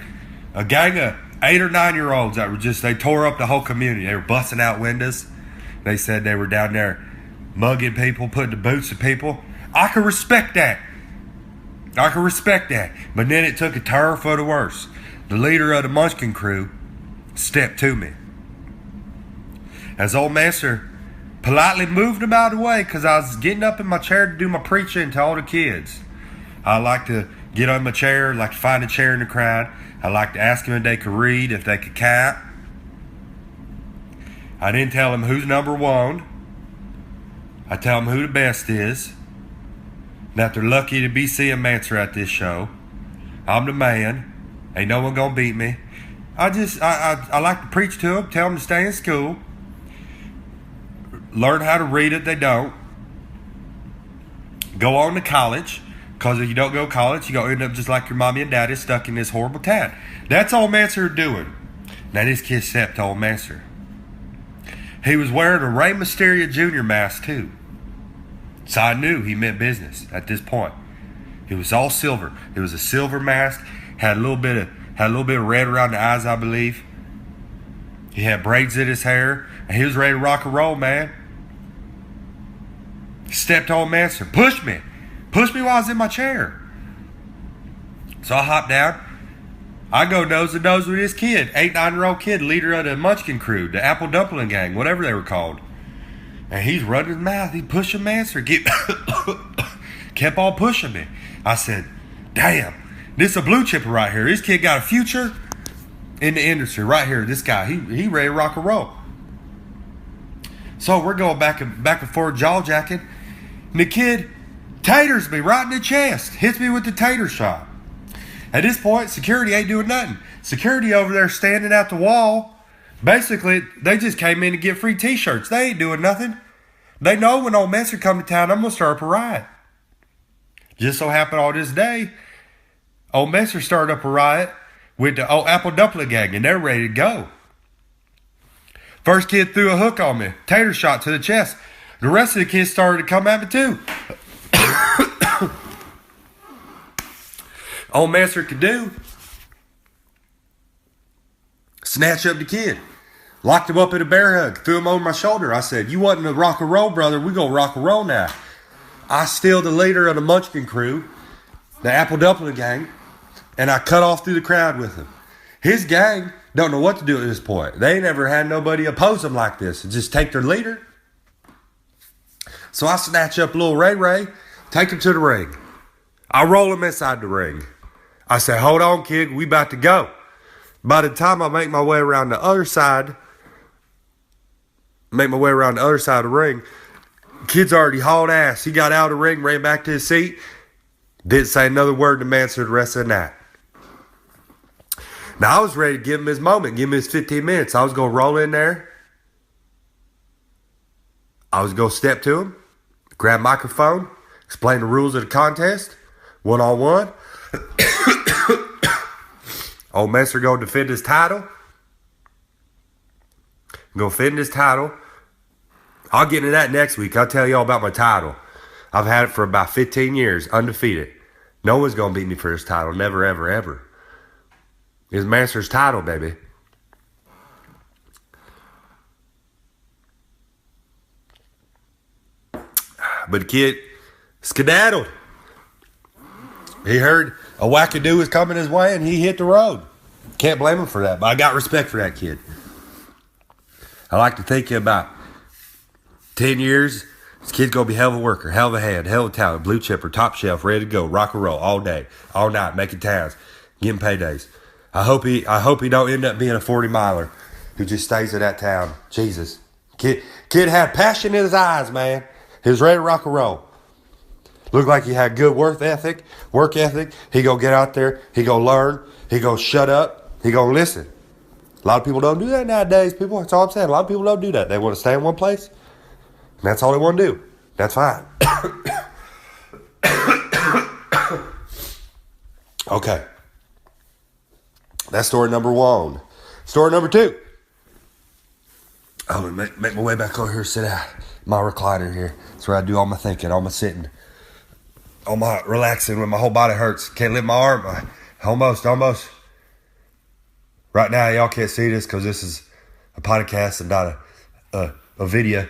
A gang of 8 or 9 year olds that were they tore up the whole community. They were busting out windows. They said they were down there mugging people, putting the boots to people. I can respect that. But then it took a turn for the worse. The leader of the Munchkin Crew stepped to me. As old master politely moved him out of the way because I was getting up in my chair to do my preaching to all the kids. I like to get on my chair, like to find a chair in the crowd. I like to ask them if they could read, if they could count. I didn't tell them who's number 1. I tell them who the best is. That they're lucky to be seeing Mance at this show. I'm the man. Ain't no one gonna beat me. I like to preach to them, tell them to stay in school. Learn how to read if they don't. Go on to college. Because if you don't go to college, you're going to end up just like your mommy and daddy stuck in this horrible town. That's all Mancer doing. Now this kid stepped to old Mancer. He was wearing a Rey Mysterio Jr. mask too. So I knew he meant business at this point. It was all silver. It was a silver mask. Had a little bit of red around the eyes, I believe. He had braids in his hair. And he was ready to rock and roll, man. He stepped to old Mancer. Pushed me while I was in my chair. So I hopped down. I go nose to nose with this kid, 8-9-year-old kid, leader of the Munchkin Crew, the Apple Dumpling Gang, whatever they were called. And he's running his mouth. He pushing Mancer. Kept on pushing me. I said, damn, this is a blue chipper right here. This kid got a future in the industry right here. This guy, he ready to rock and roll. So we're going back and forth, jaw jacking. And the kid taters me right in the chest. Hits me with the tater shot. At this point, security ain't doing nothing. Security over there standing at the wall. Basically, they just came in to get free t-shirts. They ain't doing nothing. They know when old Mancer come to town, I'm going to start up a riot. Just so happened all this day, old Mancer started up a riot with the old Apple Dumpling Gang, and they're ready to go. First kid threw a hook on me. Tater shot to the chest. The rest of the kids started to come at me too. All Mancer could do, snatch up the kid, locked him up in a bear hug, threw him over my shoulder. I said, you wasn't a rock and roll, brother. We gonna rock and roll now. I steal the leader of the Munchkin crew, the Apple Dumpling gang, and I cut off through the crowd with him. His gang don't know what to do at this point. They ain't never had nobody oppose them like this and just take their leader. So I snatch up little Ray Ray, take him to the ring. I roll him inside the ring. I say, hold on, kid, we about to go. By the time I make my way around the other side of the ring, kid's already hauled ass. He got out of the ring, ran back to his seat, didn't say another word to Mance the rest of the night. Now, I was ready to give him his moment, give him his 15 minutes. I was going to roll in there. I was going to step to him, grab microphone, explain the rules of the contest, one-on-one. Old Mance going to defend his title. Going to defend his title. I'll get into that next week. I'll tell you all about my title. I've had it for about 15 years, undefeated. No one's going to beat me for this title. Never, ever, ever. It's Mance's title, baby. But the kid skedaddled. He heard a wackadoo was coming his way and he hit the road. Can't blame him for that, but I got respect for that kid. I like to think in about 10 years, this kid's going to be hell of a worker, hell of a hand, hell of a talent, blue chipper, top shelf, ready to go, rock and roll all day, all night, making towns, getting paydays. I hope he don't end up being a 40-miler who just stays in that town. Jesus. Kid had passion in his eyes, man. He was ready to rock and roll. Looked like he had good work ethic. He gonna get out there. He gonna learn. He gonna shut up. He gonna listen. A lot of people don't do that nowadays, people. That's all I'm saying. A lot of people don't do that. They want to stay in one place. And that's all they want to do. That's fine. Okay. That's story number one. Story number two. I'm going to make my way back over here, sit down. My recliner here. That's where I do all my thinking, all my sitting, all my relaxing when my whole body hurts. Can't lift my arm. Almost. Right now, y'all can't see this because this is a podcast and not a video.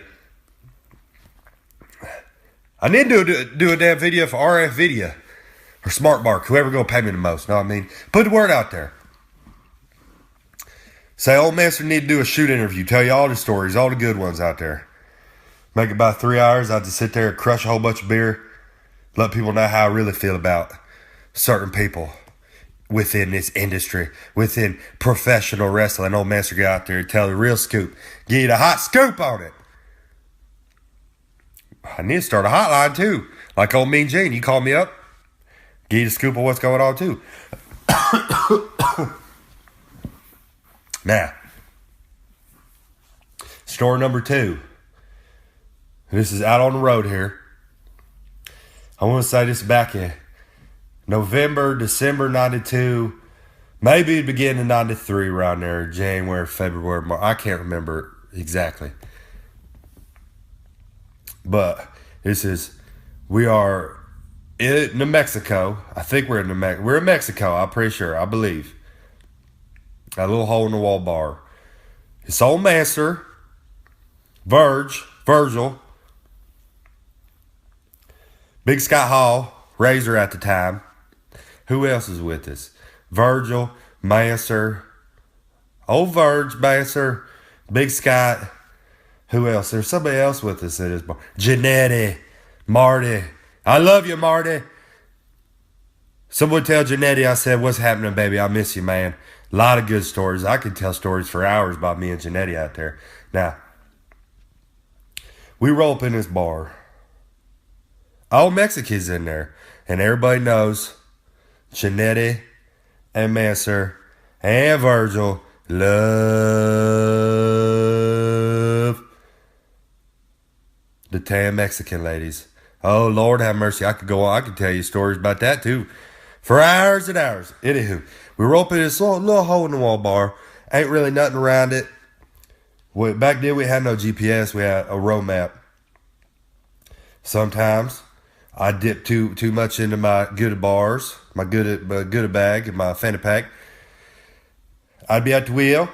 I need to do a damn video for RF Video or SmartMark, whoever going to pay me the most. Know what I mean? Put the word out there. Say, old Mance need to do a shoot interview. Tell you all the stories, all the good ones out there. Make it about 3 hours. I just sit there and crush a whole bunch of beer. Let people know how I really feel about certain people within this industry, within professional wrestling. Old Mance get out there and tell the real scoop. Give you the hot scoop on it. I need to start a hotline too. Like old Mean Gene. You call me up. Give you the scoop of what's going on too. Now, story number two. This is out on the road here. I want to say this back in November, December 92, maybe the beginning of 93 around there, January, February, March. I can't remember exactly. But we are in New Mexico. I think we're in we're in Mexico, I'm pretty sure, I believe. A little hole in the wall bar. It's old Master, Virgil, Big Scott Hall, Razor at the time. Who else is with us? Virgil, Master, old Verge, Master, Big Scott. Who else? There's somebody else with us at this bar. Janetti, Marty. I love you, Marty. Someone tell Janetti I said, what's happening, baby? I miss you, man. A lot of good stories. I could tell stories for hours about me and Janetti out there. Now, we roll up in this bar. All Mexicans in there. And everybody knows Janetti and Mancer and Virgil love the tan Mexican ladies. Oh, Lord have mercy. I could go on. I could tell you stories about that too. For hours and hours. Anywho, we roll up in this little hole in the wall bar. Ain't really nothing around it. Back then we had no GPS. We had a road map. Sometimes I dip too much into my good bars, my good bag and my fanny pack. I'd be at the wheel.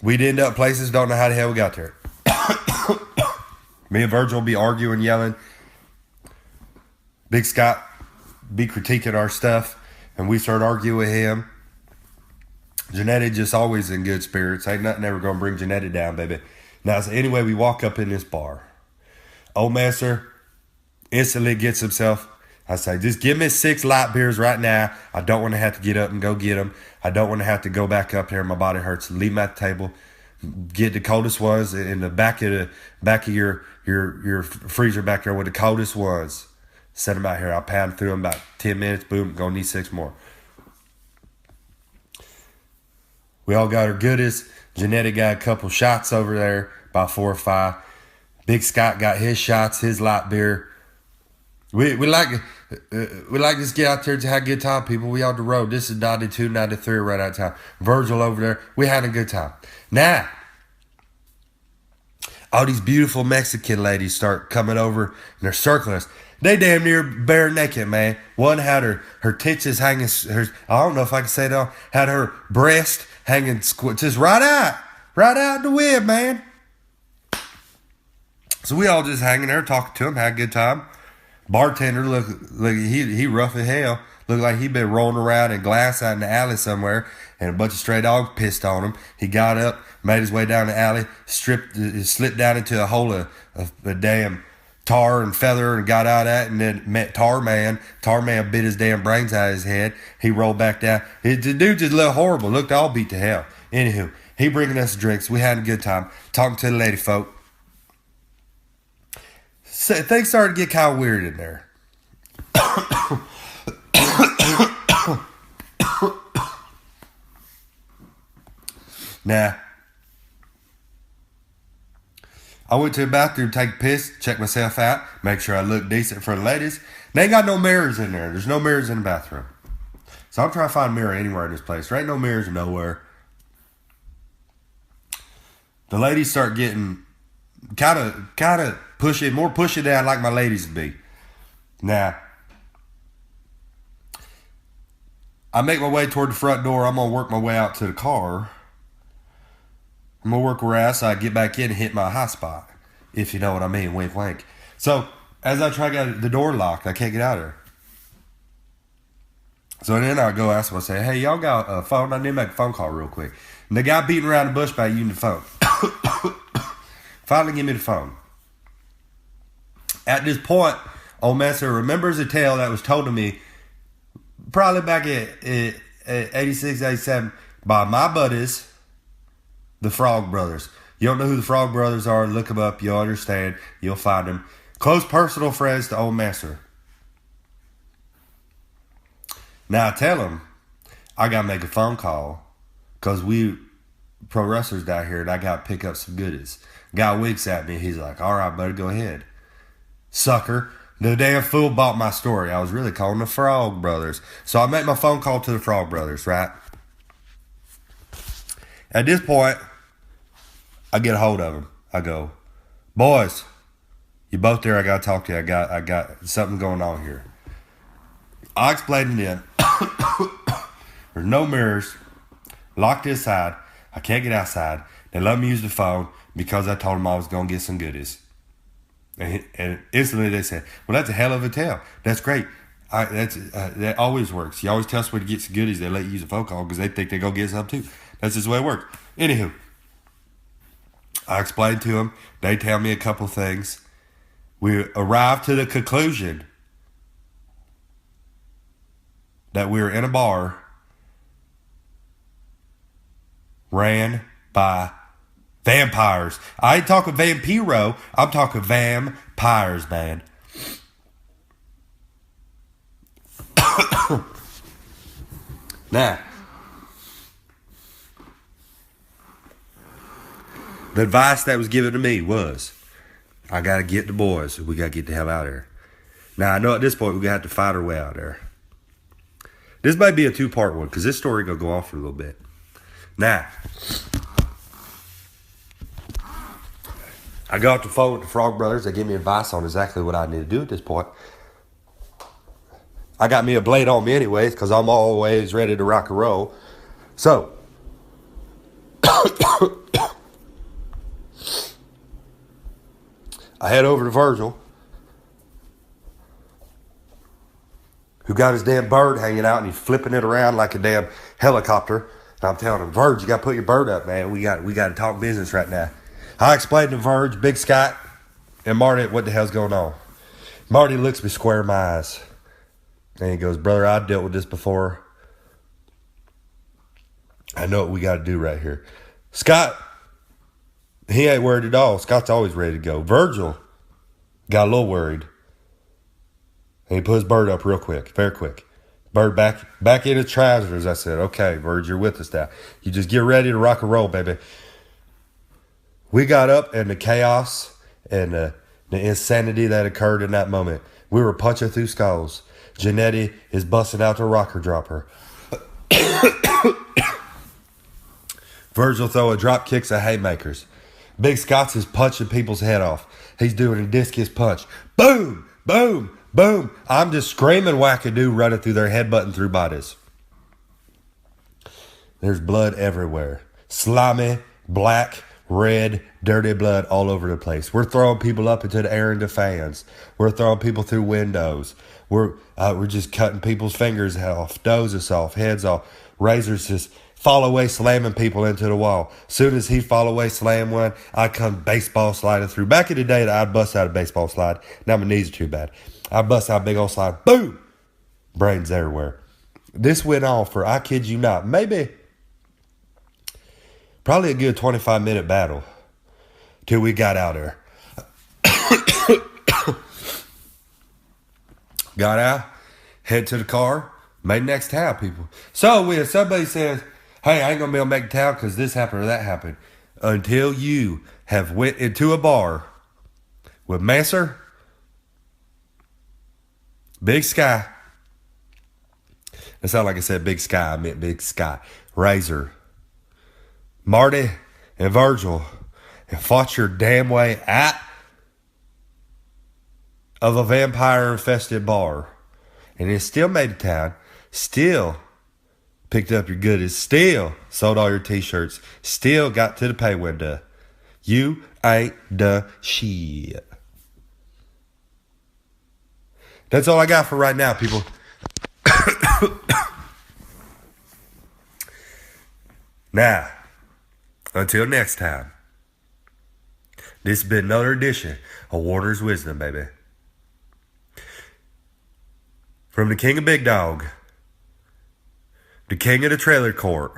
We'd end up places, don't know how the hell we got there. Me and Virgil will be arguing, yelling. Big Scott be critiquing our stuff, and we start arguing with him. Janetti just always in good spirits. Ain't nothing ever going to bring Janetti down, baby. Now, so anyway, we walk up in this bar. Old Master instantly gets himself. I say, just give me 6 light beers right now. I don't want to have to get up and go get them. I don't want to have to go back up here. My body hurts. Leave them at the table. Get the coldest ones in the back of your freezer back there with the coldest ones. Set them out here. I'll pound through them about 10 minutes. Boom. Gonna need 6 more. We all got our goodies. Janetti got a couple shots over there, about 4 or 5. Big Scott got his shots, his light beer. We like to just get out there to have a good time, people. We on the road. This is 92, 93 right out of time. Virgil over there. We having a good time. Now, all these beautiful Mexican ladies start coming over and they're circling us. They damn near bare naked, man. One had her titches hanging, I don't know if I can say that, had her breast hanging just right out in the wind, man. So we all just hanging there talking to him, had a good time. Bartender look he rough as hell. Looked like he'd been rolling around in glass out in the alley somewhere, and a bunch of stray dogs pissed on him. He got up, made his way down the alley, slipped down into a hole of a damn tar and feather, and got out of that, and then met Tar Man. Tar Man bit his damn brains out of his head. He rolled back down. The dude just looked horrible. Looked all beat to hell. Anywho, he bringing us drinks. We had a good time talking to the lady folk. So things started to get kind of weird in there. Now, I went to the bathroom, take a piss, check myself out, make sure I look decent for the ladies. They ain't got no mirrors in there. There's no mirrors in the bathroom. So I'm trying to find a mirror anywhere in this place. There ain't no mirrors nowhere. The ladies start getting kind of push it down like my ladies would be. Now, I make my way toward the front door. I'm going to work my way out to the car. I'm going to work around so I get back in and hit my high spot, if you know what I mean, wink, wink. So, as I try to get the door locked, I can't get out of there. So then I go ask them, I say, hey, y'all got a phone? I need to make a phone call real quick. And the guy beating around the bush about using the phone. Finally give me the phone. At this point, old Master remembers a tale that was told to me probably back at 86, 87 by my buddies, the Frog Brothers. You don't know who the Frog Brothers are, look them up, you'll understand, you'll find them. Close personal friends to old Master. Now I tell him I got to make a phone call because we pro wrestlers down here and I got to pick up some goodies. Guy winks at me. He's like, all right, buddy, go ahead. Sucker. The damn fool bought my story. I was really calling the Frog Brothers. So I make my phone call to the Frog Brothers, right? At this point, I get a hold of them. I go, boys, you both there. I got to talk to you. I got something going on here. I explained to them, there's no mirrors, locked inside. I can't get outside. They let me use the phone because I told them I was going to get some goodies. And instantly they said, well, that's a hell of a tale. That's great. That always works. You always tell us where to get some goodies. They let you use a phone call because they think they're going to get some too. That's just the way it works. Anywho, I explained to them. They tell me a couple things. We arrived to the conclusion that we were in a bar ran by vampires. I ain't talking vampiro. I'm talking vampires, man. Now, the advice that was given to me was, I got to get the boys. We got to get the hell out of here. Now, I know at this point we're going to have to fight our way out there. This might be a 2-part one because this story going to go on for a little bit. Now, I got off the phone with the Frog Brothers. They gave me advice on exactly what I need to do at this point. I got me a blade on me anyways because I'm always ready to rock and roll. So, I head over to Virgil. who got his damn bird hanging out and he's flipping it around like a damn helicopter. And I'm telling him, Verge, you got to put your bird up, man. We got to talk business right now. I explained to Verge, Big Scott, and Marty what the hell's going on. Marty looks me square in my eyes. And he goes, brother, I've dealt with this before. I know what we got to do right here. Scott, he ain't worried at all. Scott's always ready to go. Virgil got a little worried. And he put his bird up real quick, very quick. Bird back in his trousers. I said, okay, Virg, you're with us now. You just get ready to rock and roll, baby. We got up, and the chaos and the insanity that occurred in that moment, we were punching through skulls. Janetti is busting out the rocker dropper. Virgil throwing drop kicks at haymakers. Big Scott's is punching people's head off. He's doing a discus punch. Boom, boom, boom. I'm just screaming wackadoo running through their head, butting through bodies. There's blood everywhere. Slimy, black, red, dirty blood all over the place. We're throwing people up into the air into fans. We're throwing people through windows. We're just cutting people's fingers off, noses off, heads off. Razors just fall away slamming people into the wall. Soon as he fall away slam one, I come baseball sliding through. Back in the day, I'd bust out a baseball slide. Now my knees are too bad. I bust out a big old slide. Boom! Brains everywhere. This went on for, I kid you not, probably a good 25-minute battle till we got out there. Got out, head to the car, made next town, people. So when somebody says, hey, I ain't going to be able to make the town because this happened or that happened, until you have went into a bar with Mancer, Big Sky. That sounded like I said Big Sky. I meant Big Sky. Razor, Marty, and Virgil, and fought your damn way out of a vampire-infested bar. And then still made it town. Still picked up your goodies. Still sold all your t-shirts. Still got to the pay window. You ain't done shit. That's all I got for right now, people. Now, until next time, this has been another edition of Warner's Wisdom, baby. From the king of Big Dog, the king of the trailer court,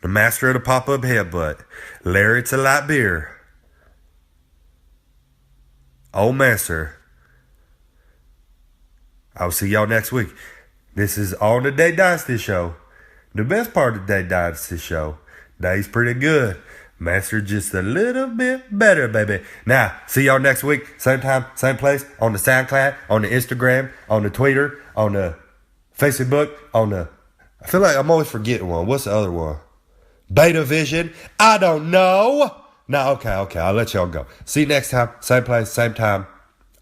the master of the pop-up headbutt, Larry to light beer, old master. I'll see y'all next week. This is on the Dave Dynasty Show. The best part of the Dave Dynasty Show. Dave's pretty good. Master just a little bit better, baby. Now, see y'all next week. Same time, same place. On the SoundCloud, on the Instagram, on the Twitter, on the Facebook, on the... I feel like I'm always forgetting one. What's the other one? Beta Vision? I don't know. No, okay. I'll let y'all go. See you next time. Same place, same time.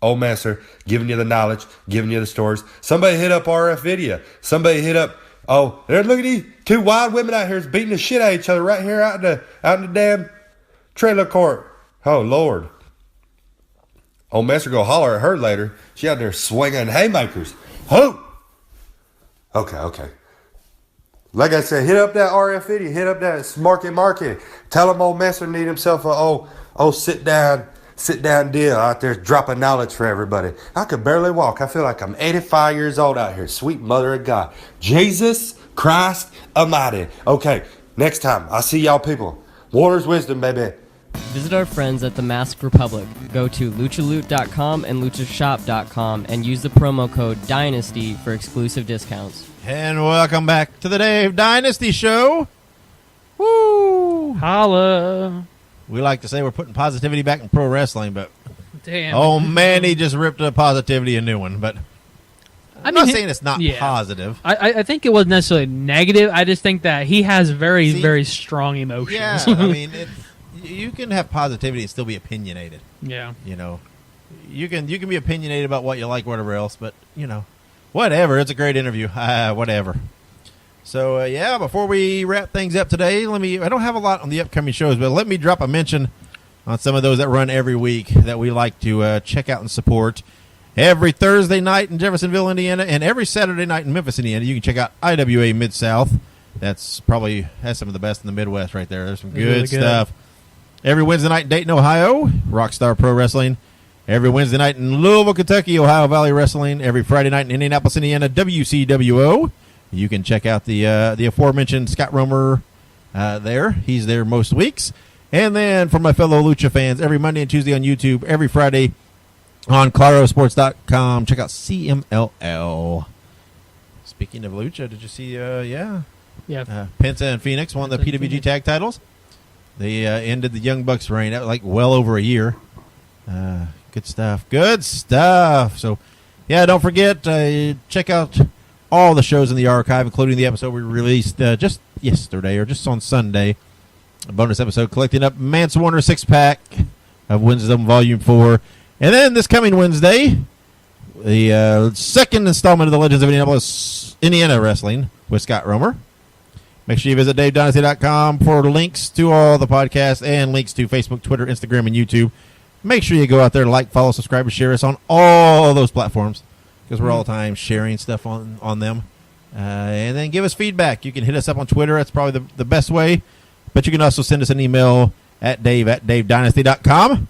Old Master giving you the knowledge, giving you the stories. Somebody hit up RF Video. Somebody hit up... Oh, look at these two wild women out here beating the shit out of each other right here out in the damn trailer court. Oh, Lord. Old Master go holler at her later. She out there swinging haymakers. Who? Okay. Like I said, hit up that RF Video. Hit up that Market. Tell him Old Master need himself a sit down deal out there dropping knowledge for everybody. I could barely walk. I feel like I'm 85 years old out here. Sweet mother of God. Jesus Christ Almighty. Okay, next time. I'll see y'all people. Warner's Wisdom, baby. Visit our friends at the Masked Republic. Go to luchaloot.com and luchashop.com and use the promo code DYNASTY for exclusive discounts. And welcome back to the Dave Dynasty Show. Woo! Holla. We like to say we're putting positivity back in pro wrestling, but Damn. oh man, he just ripped a positivity a new one. But I'm not saying it's not positive. I think it wasn't necessarily negative. I just think that he has very strong emotions. Yeah, I mean, you can have positivity and still be opinionated. Yeah, you know, you can be opinionated about what you like, whatever else. But you know, whatever. It's a great interview. Whatever. So, before we wrap things up today, I don't have a lot on the upcoming shows, but let me drop a mention on some of those that run every week that we like to check out and support. every Thursday night in Jeffersonville, Indiana, and every Saturday night in Memphis, Indiana. You can check out IWA Mid-South. That's probably has some of the best in the Midwest right there. There's some good, really good stuff. Every Wednesday night in Dayton, Ohio, Rockstar Pro Wrestling. Every Wednesday night in Louisville, Kentucky, Ohio Valley Wrestling. Every Friday night in Indianapolis, Indiana, WCWO. You can check out the aforementioned Scott Romer there. He's there most weeks. And then for my fellow Lucha fans, every Monday and Tuesday on YouTube, every Friday on clarosports.com. Check out CMLL. Speaking of Lucha, did you see, Yeah. Penta and Phoenix won the PWG tag titles. They ended the Young Bucks reign at like well over a year. Good stuff. Good stuff. So, yeah, don't forget, check out all the shows in the archive, including the episode we released just yesterday or just on Sunday. A bonus episode collecting up Mance Warner 6-pack of Wisdom Volume 4. And then this coming Wednesday, the second installment of the Legends of Indiana Wrestling with Scott Romer. Make sure you visit DaveDynasty.com for links to all the podcasts and links to Facebook, Twitter, Instagram, and YouTube. Make sure you go out there and like, follow, subscribe, and share us on all those platforms because we're all the time sharing stuff on them. And then give us feedback. You can hit us up on Twitter. That's probably the best way. But you can also send us an email at dave@davedynasty.com.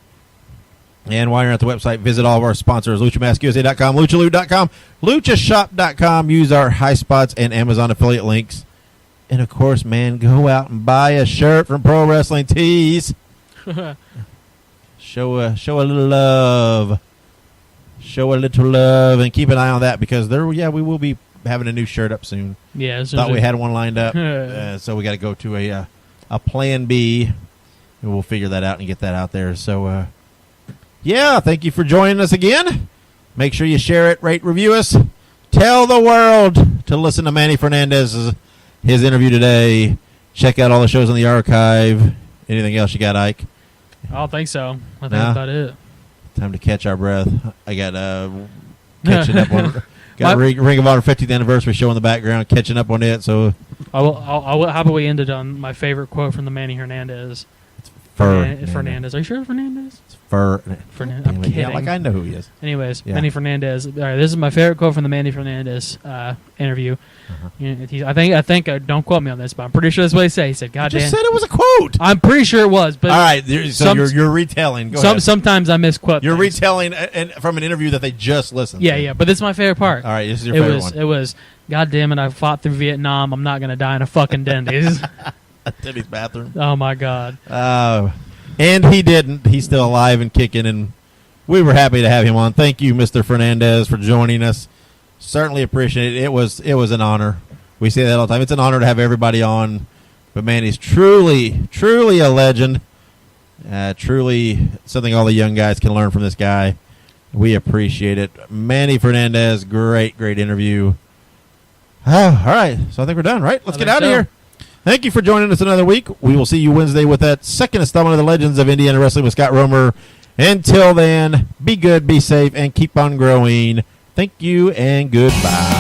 And while you're at the website, visit all of our sponsors, LuchaMaskUSA.com, LuchaLoot.com, LuchaShop.com. Use our High Spots and Amazon affiliate links. And, of course, man, go out and buy a shirt from Pro Wrestling Tees. Show a little love. Show a little love. And keep an eye on that because we will be having a new shirt up soon. Yeah. Thought we had one lined up. So we got to go to a plan B. And we'll figure that out and get that out there. So, thank you for joining us again. Make sure you share it, rate, review us. Tell the world to listen to Manny Fernandez, his interview today. Check out all the shows in the archive. Anything else you got, Ike? I don't think so. I think that's about it. Time to catch our breath. I got catching up on Ring of Honor 50th anniversary show in the background, catching up on it. So how about we ended on my favorite quote from the Manny Hernandez? Fernandez. Are you sure it's Fernandez? It's Fernandez. I'm kidding. Yeah, like I know who he is. Anyways, Manny Fernandez. All right, this is my favorite quote from the Manny Fernandez interview. I think don't quote me on this, but I'm pretty sure that's what he said. He said, "God damn." Just said it was a quote. I'm pretty sure it was. But all right, so you're retelling. Go ahead. Sometimes I misquote. You're retelling from an interview that they just listened to. Yeah, but this is my favorite part. All right, this is your favorite one. It was, God damn it, I fought through Vietnam. I'm not going to die in a fucking Denny's. Denny's bathroom. Oh, my God. And he didn't. He's still alive and kicking, and we were happy to have him on. Thank you, Mr. Fernandez, for joining us. Certainly appreciate it. It was an honor. We say that all the time. It's an honor to have everybody on. But, man, he's truly, truly a legend. Truly something all the young guys can learn from this guy. We appreciate it. Manny Fernandez, great interview. Oh, all right. So I think we're done, right? Let's get out of here. Thank you for joining us another week. We will see you Wednesday with that second installment of the Legends of Indiana Wrestling with Scott Romer. Until then, be good, be safe, and keep on growing. Thank you and goodbye.